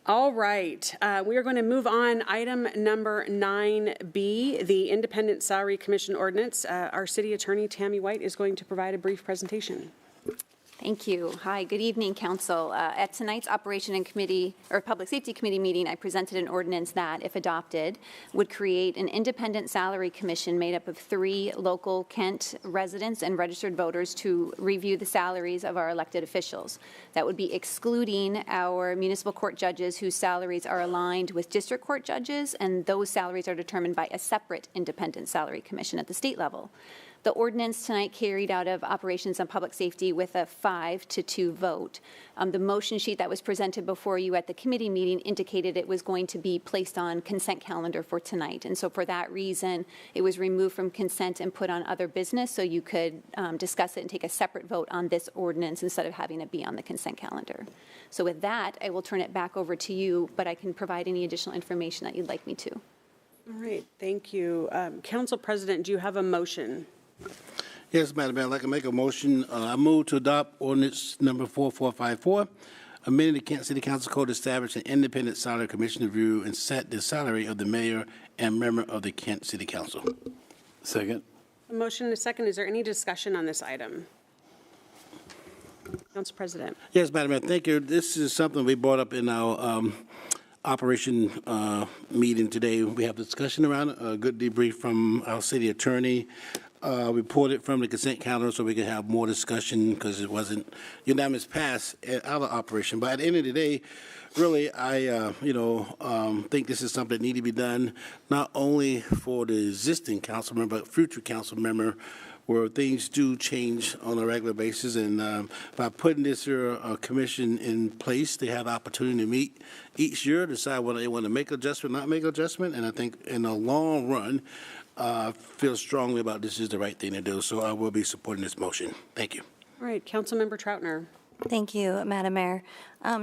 A: All right, we are going to move on. Item number 9B, the Independent Salary Commission Ordinance. Our City Attorney, Tammy White, is going to provide a brief presentation.
P: Thank you. Hi, good evening, Council. At tonight's Operation and Committee, or Public Safety Committee meeting, I presented an ordinance that, if adopted, would create an independent salary commission made up of 3 local Kent residents and registered voters to review the salaries of our elected officials. That would be excluding our municipal court judges whose salaries are aligned with district court judges, and those salaries are determined by a separate independent salary commission at the state level. The ordinance tonight carried out of Operations on Public Safety with a 5-2 vote. The motion sheet that was presented before you at the committee meeting indicated it was going to be placed on consent calendar for tonight. And so for that reason, it was removed from consent and put on other business so you could discuss it and take a separate vote on this ordinance instead of having it be on the consent calendar. So with that, I will turn it back over to you, but I can provide any additional information that you'd like me to.
A: All right, thank you. Council President, do you have a motion?
C: Yes, Madam Mayor, I'd like to make a motion. I move to adopt ordinance number 4454, amending the Kent City Council Code to establish an independent salary commission to review and set the salary of the mayor and member of the Kent City Council.
I: Second.
A: A motion and a second. Is there any discussion on this item? Council President.
C: Yes, Madam Mayor, thank you. This is something we brought up in our operation meeting today. We have discussion around it, a good debrief from our city attorney. Reported from the consent calendar so we could have more discussion because it wasn't unanimous pass at our operation. But at the end of the day, really, I think this is something that needs to be done not only for the existing council member but future council member, where things do change on a regular basis. And by putting this here, commission in place, they have the opportunity to meet each year, decide whether they want to make adjustment, not make adjustment. And I think in the long run, feel strongly about this is the right thing to do, so I will be supporting this motion. Thank you.
A: All right, Councilmember Troutner.
Q: Thank you, Madam Mayor.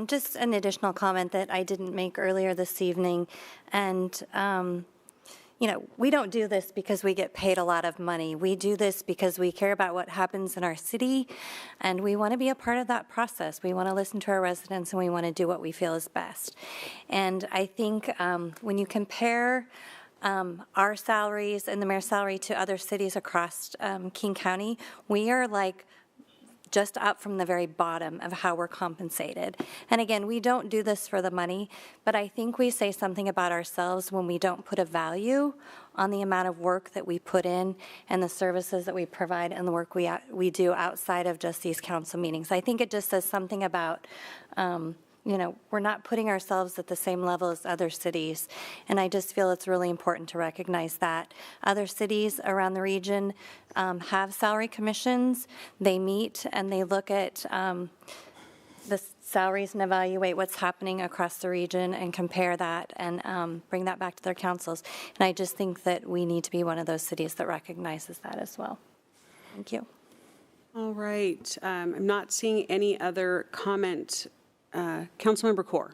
Q: Just an additional comment that I didn't make earlier this evening. And, we don't do this because we get paid a lot of money. We do this because we care about what happens in our city, and we want to be a part of that process. We want to listen to our residents, and we want to do what we feel is best. And I think when you compare our salaries and the mayor's salary to other cities across King County, we are like just up from the very bottom of how we're compensated. And again, we don't do this for the money, but I think we say something about ourselves when we don't put a value on the amount of work that we put in and the services that we provide and the work we do outside of just these council meetings. I think it just says something about we're not putting ourselves at the same level as other cities, and I just feel it's really important to recognize that. Other cities around the region have salary commissions. They meet and they look at the salaries and evaluate what's happening across the region and compare that and bring that back to their councils. And I just think that we need to be one of those cities that recognizes that as well. Thank you.
A: All right. I'm not seeing any other comment. Councilmember Kaur.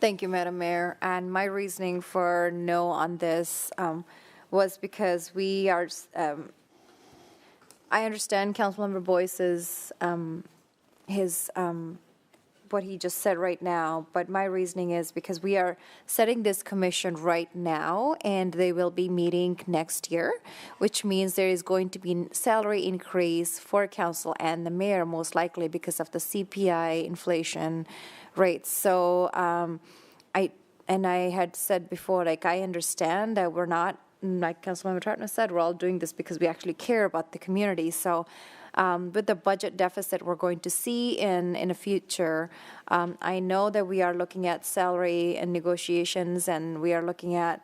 J: Thank you, Madam Mayor. And my reasoning for no on this was because we are, I understand Councilmember Boyce's, what he just said right now, but my reasoning is because we are setting this commission right now, and they will be meeting next year, which means there is going to be salary increase for council and the mayor, most likely because of the CPI inflation rates. So I had said before, like, I understand that we're not, like Councilmember Tartner said, we're all doing this because we actually care about the community. So with the budget deficit we're going to see in the future, I know that we are looking at salary and negotiations, and we are looking at,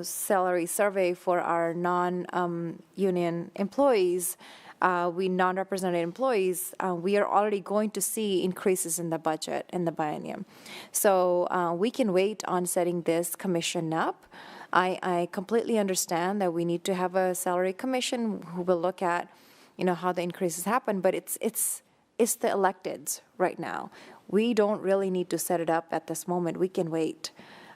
J: salary survey for our non-union employees, non-represented employees. We are already going to see increases in the budget in the biennium. So we can wait on setting this commission up. I completely understand that we need to have a salary commission who will look at how the increases happen, but it's the electeds right now. We don't really need to set it up at this moment. We can wait.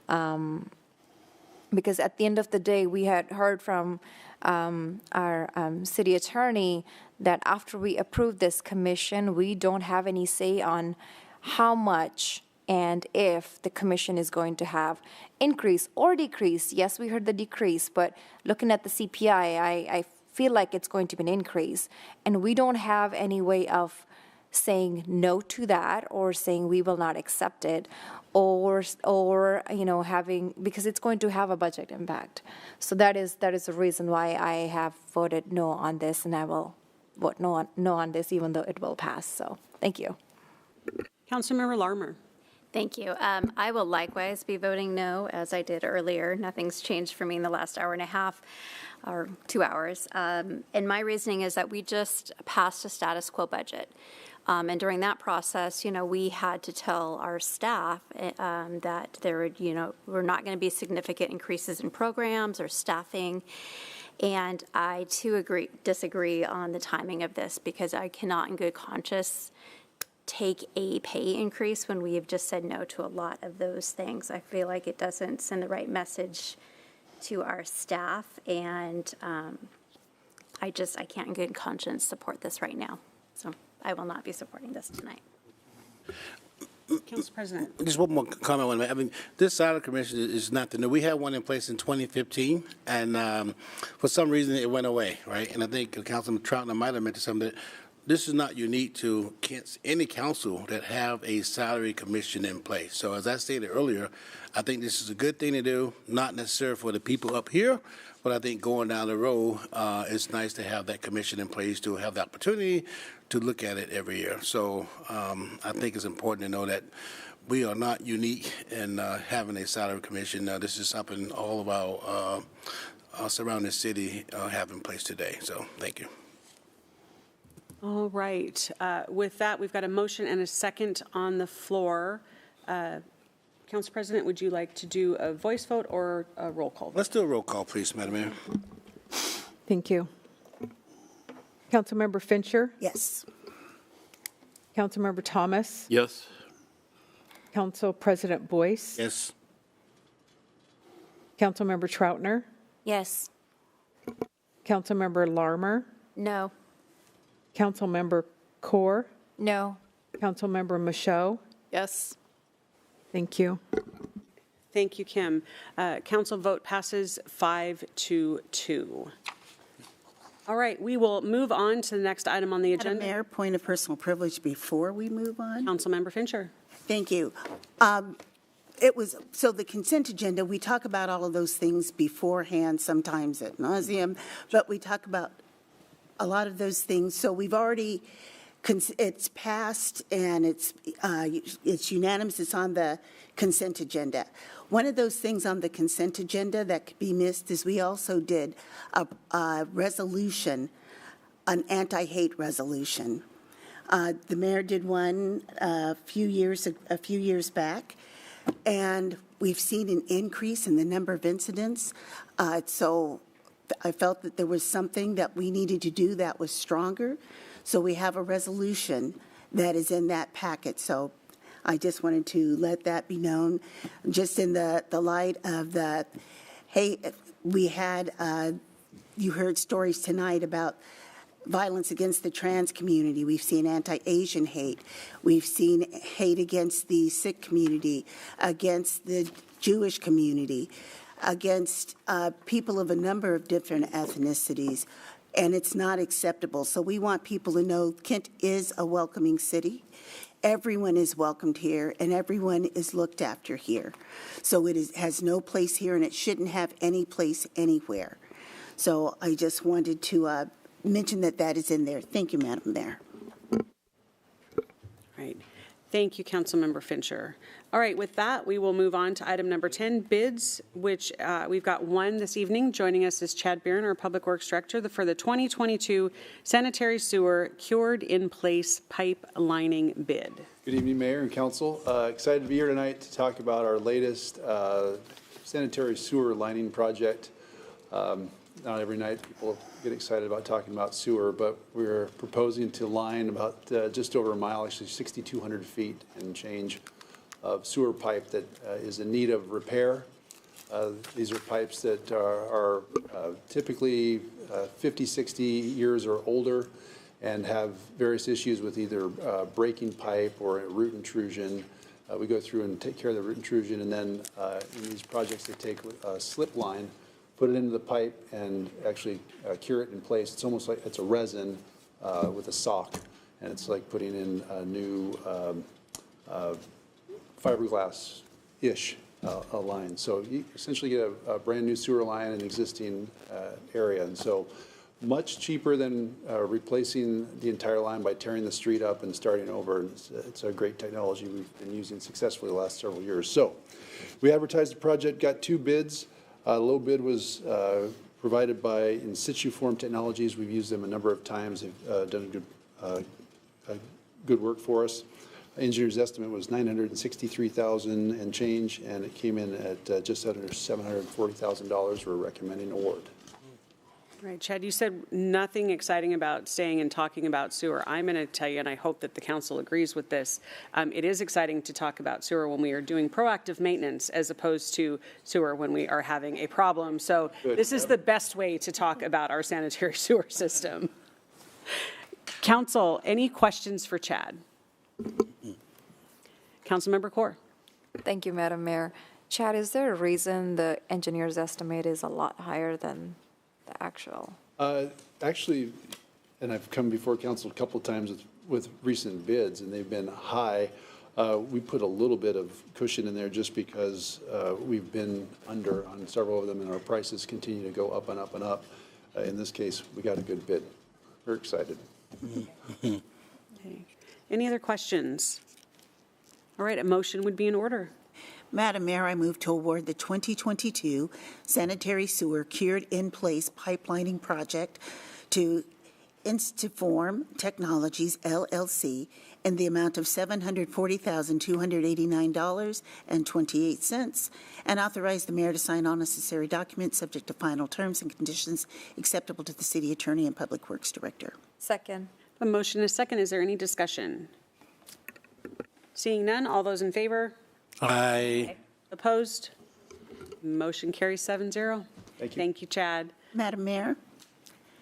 J: Because at the end of the day, we had heard from our city attorney that after we approve this commission, we don't have any say on how much and if the commission is going to have increase or decrease. Yes, we heard the decrease, but looking at the CPI, I feel like it's going to be an increase, and we don't have any way of saying no to that or saying we will not accept it or having, because it's going to have a budget impact. So that is the reason why I have voted no on this, and I will vote no on this even though it will pass. So thank you.
A: Councilmember Larmer.
P: Thank you. I will likewise be voting no, as I did earlier. Nothing's changed for me in the last hour and a half or 2 hours. And my reasoning is that we just passed a status quo budget. And during that process, we had to tell our staff that there would, were not going to be significant increases in programs or staffing. And I too disagree on the timing of this, because I cannot in good conscience take a pay increase when we have just said no to a lot of those things. I feel like it doesn't send the right message to our staff, and I can't in good conscience support this right now. So I will not be supporting this tonight.
A: Council President.
C: Just one more comment on that. I mean, this salary commission is not the new. We had one in place in 2015, and for some reason it went away, right? And I think Councilman Troutner might have mentioned something that this is not unique to any council that have a salary commission in place. So as I stated earlier, I think this is a good thing to do, not necessarily for the people up here, but I think going down the road, it's nice to have that commission in place to have the opportunity to look at it every year. So I think it's important to know that we are not unique in having a salary commission. This is something all of our surrounding city have in place today. So thank you.
A: All right. With that, we've got a motion and a second on the floor. Council President, would you like to do a voice vote or a roll call vote?
C: Let's do a roll call, please, Madam Mayor.
B: Thank you. Councilmember Fincher?
K: Yes.
B: Councilmember Thomas,
I: Yes.
B: Council President Boyce,
C: Yes.
B: Councilmember Troutner,
Q: Yes.
B: Councilmember Larmer,
P: No.
B: Councilmember Kaur,
J: No.
B: Councilmember Michaud.
L: Yes.
B: Thank you.
A: Thank you, Kim. Council vote passes 5-2. All right, we will move on to the next item on the
K: Madam
A: agenda.
K: Mayor, point of personal privilege before we move on.
A: Councilmember Fincher.
K: Thank you. So the consent agenda, we talk about all of those things beforehand, sometimes ad nauseum, but we talk about a lot of those things. So we've already, it's passed and it's unanimous. It's on the consent agenda. One of those things on the consent agenda that could be missed is we also did a resolution, an anti-hate resolution. The mayor did one a few years back, and we've seen an increase in the number of incidents. So I felt that there was something that we needed to do that was stronger. So we have a resolution that is in that packet. So I just wanted to let that be known, just in the light of the, hey, we had, you heard stories tonight about violence against the trans community. We've seen anti-Asian hate. We've seen hate against the Sikh community, against the Jewish community, against people of a number of different ethnicities, and it's not acceptable. So we want people to know Kent is a welcoming city. Everyone is welcomed here, and everyone is looked after here. So it has no place here, and it shouldn't have any place anywhere. So I just wanted to mention that that is in there. Thank you, Madam Mayor.
A: Right. Thank you, Councilmember Fincher. All right, with that, we will move on to item number 10, bids, which we've got one this evening. Joining us is Chad Bieran, our Public Works Director, for the 2022 sanitary sewer cured in place pipe lining bid.
F: Good evening, Mayor and Council. Excited to be here tonight to talk about our latest sanitary sewer lining project. Not every night people get excited about talking about sewer, but we're proposing to line about just over a mile, actually 6,200 feet and change of sewer pipe that is in need of repair. These are pipes that are typically 50, 60 years or older and have various issues with either breaking pipe or root intrusion. We go through and take care of the root intrusion, and then in these projects they take a slip line, put it into the pipe, and actually cure it in place. It's almost like it's a resin with a sock, and it's like putting in a new fiberglass-ish a line. So you essentially get a brand new sewer line in an existing area, and so much cheaper than replacing the entire line by tearing the street up and starting over. It's a great technology we've been using successfully the last several years. So we advertised the project, got 2 bids. Low bid was provided by In Situ Form Technologies. We've used them a number of times. They've done good work for us. Engineer's estimate was $963,000 and change, and it came in at just under $740,000. We're recommending award.
A: Right, Chad, you said nothing exciting about staying and talking about sewer. I'm going to tell you, and I hope that the council agrees with this, it is exciting to talk about sewer when we are doing proactive maintenance as opposed to sewer when we are having a problem. So this is the best way to talk about our sanitary sewer system. Council, any questions for Chad? Councilmember Kaur.
J: Thank you, Madam Mayor. Chad, is there a reason the engineer's estimate is a lot higher than the actual?
F: Actually, and I've come before council a couple of times with recent bids, and they've been high. We put a little bit of cushion in there just because we've been under on several of them, and our prices continue to go up and up and up. In this case, we got a good bid. We're excited.
A: Okay. Any other questions? All right, a motion would be in order.
K: Madam Mayor, I move to award the 2022 sanitary sewer cured in place pipelining project to Instituform Technologies, LLC, in the amount of $740,289.28, and authorize the mayor to sign all necessary documents subject to final terms and conditions acceptable to the city attorney and public works director.
J: Second.
A: A motion and a second. Is there any discussion? Seeing none, all those in favor?
C: Aye.
A: Opposed? Motion carries 7-0.
F: Thank you.
A: Thank you, Chad.
K: Madam Mayor,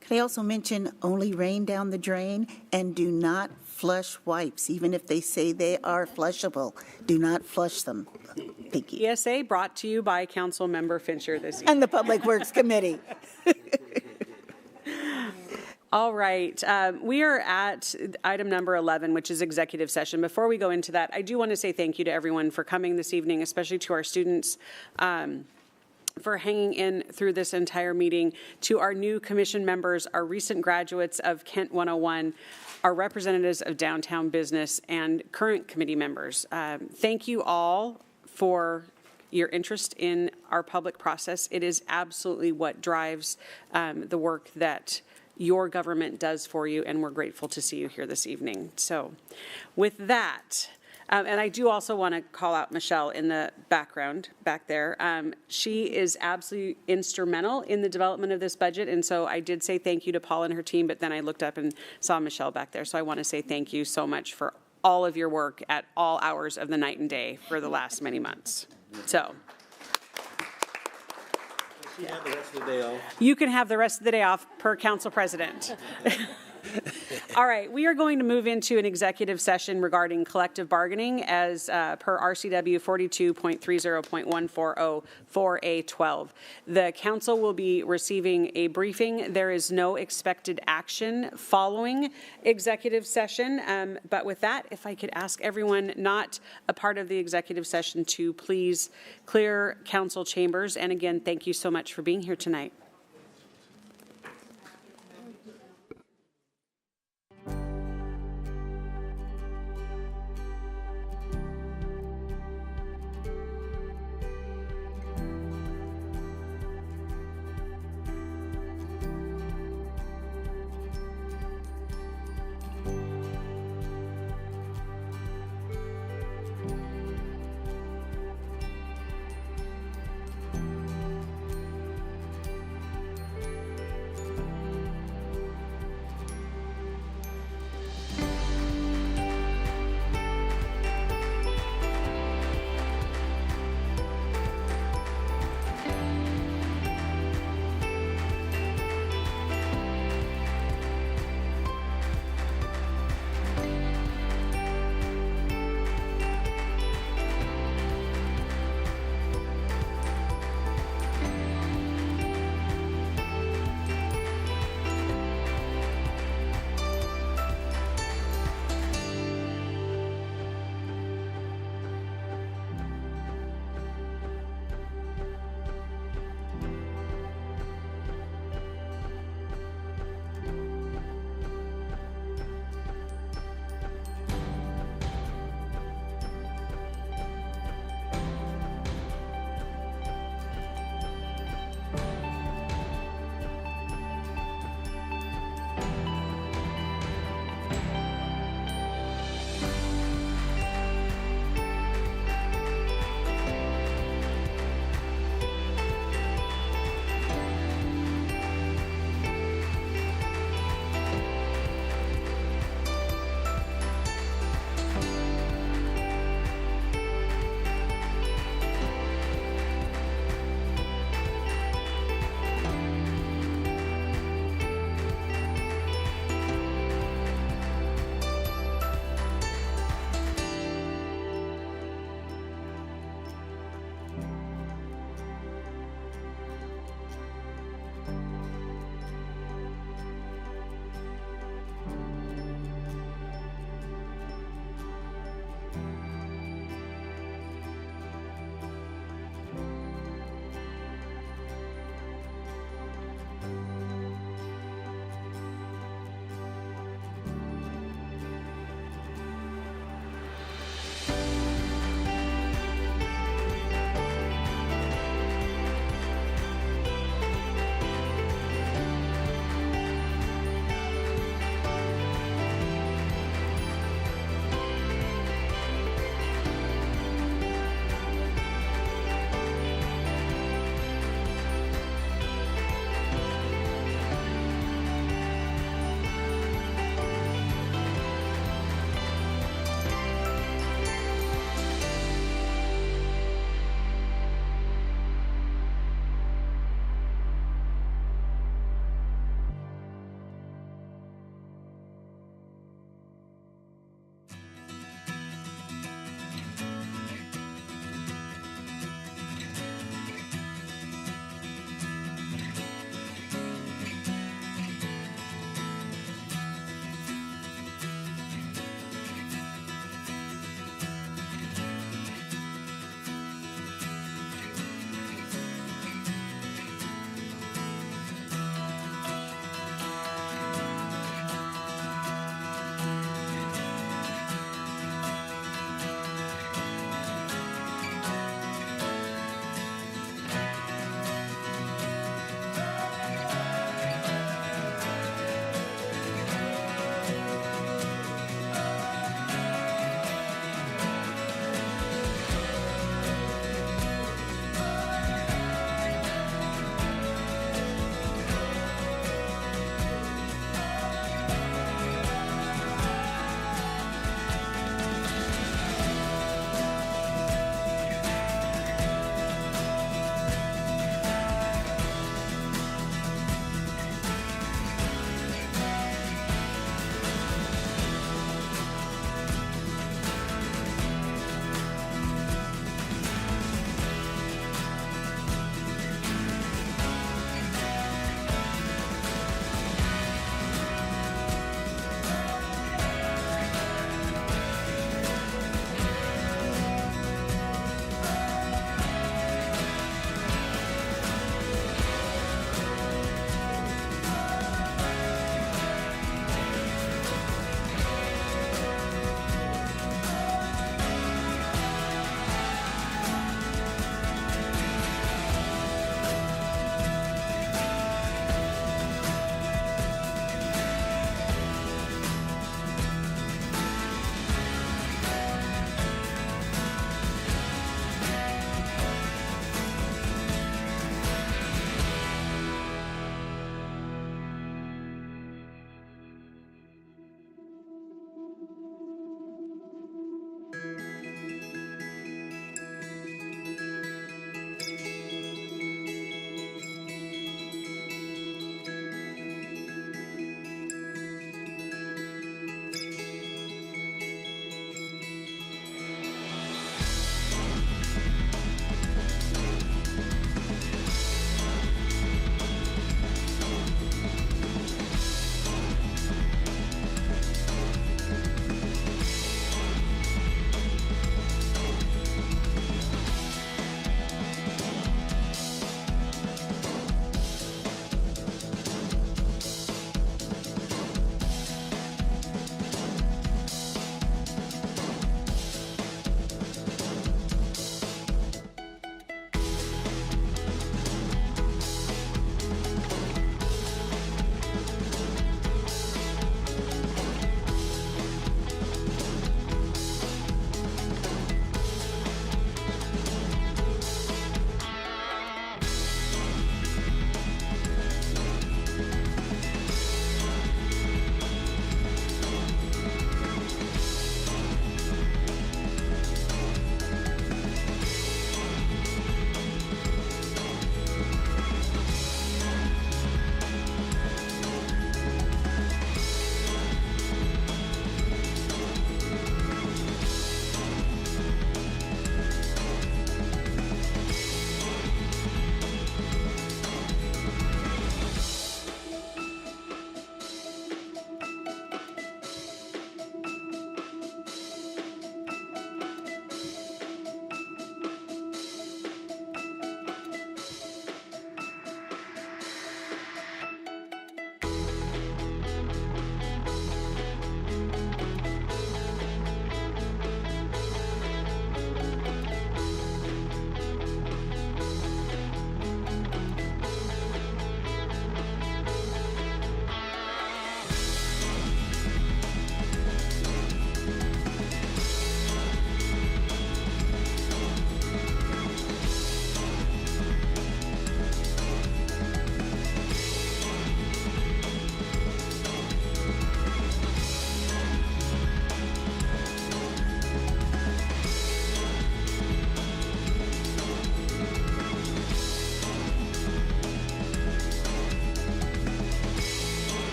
K: could I also mention only rain down the drain and do not flush wipes, even if they say they are flushable. Do not flush them. Thank you.
A: ESA brought to you by Councilmember Fincher this evening.
K: And the Public Works Committee.
A: All right, we are at item number 11, which is executive session. Before we go into that, I do want to say thank you to everyone for coming this evening, especially to our students for hanging in through this entire meeting, to our new commission members, our recent graduates of Kent 101, our representatives of downtown business, and current committee members. Thank you all for your interest in our public process. It is absolutely what drives the work that your government does for you, and we're grateful to see you here this evening. So with that, and I do also want to call out Michelle in the background back there. She is absolutely instrumental in the development of this budget, and so I did say thank you to Paul and her team, but then I looked up and saw Michelle back there. So I want to say thank you so much for all of your work at all hours of the night and day for the last many months. So
C: You have the rest of the day off.
A: you can have the rest of the day off per council president. All right, we are going to move into an executive session regarding collective bargaining as per RCW 42.30.140 4A12. The council will be receiving a briefing. There is no expected action following executive session. But with that, if I could ask everyone not a part of the executive session to please clear council chambers. And again, thank you so much for being here tonight.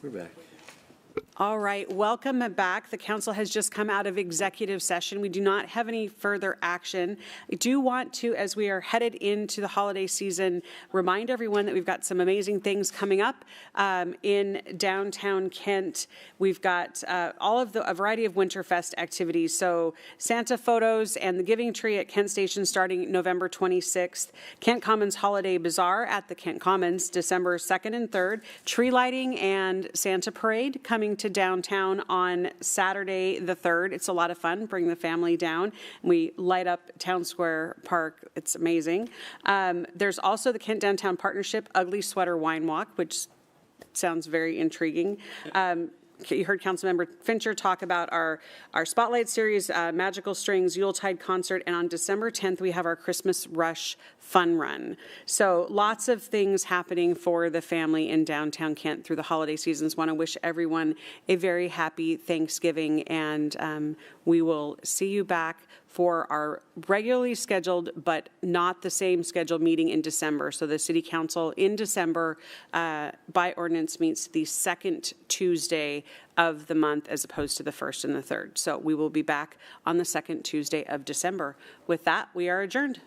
I: We're back.
A: All right, welcome back. The council has just come out of executive session. We do not have any further action. I do want to, as we are headed into the holiday season, remind everyone that we've got some amazing things coming up in downtown Kent. We've got a variety of Winterfest activities. So Santa photos and the Giving Tree at Kent Station starting November 26th. Kent Commons Holiday Bazaar at the Kent Commons December 2nd and 3rd. Tree lighting and Santa Parade coming to downtown on Saturday the 3rd. It's a lot of fun. Bring the family down. We light up Town Square Park. It's amazing. There's also the Kent Downtown Partnership Ugly Sweater Wine Walk, which sounds very intriguing. You heard Councilmember Fincher talk about our Spotlight Series, Magical Strings, Yuletide Concert, and on December 10th, we have our Christmas Rush Fun Run. So lots of things happening for the family in downtown Kent through the holiday seasons. Want to wish everyone a very happy Thanksgiving, and we will see you back for our regularly scheduled but not the same scheduled meeting in December. So the City Council in December by ordinance meets the second Tuesday of the month as opposed to the 1st and the 3rd. So we will be back on the second Tuesday of December. With that, we are adjourned.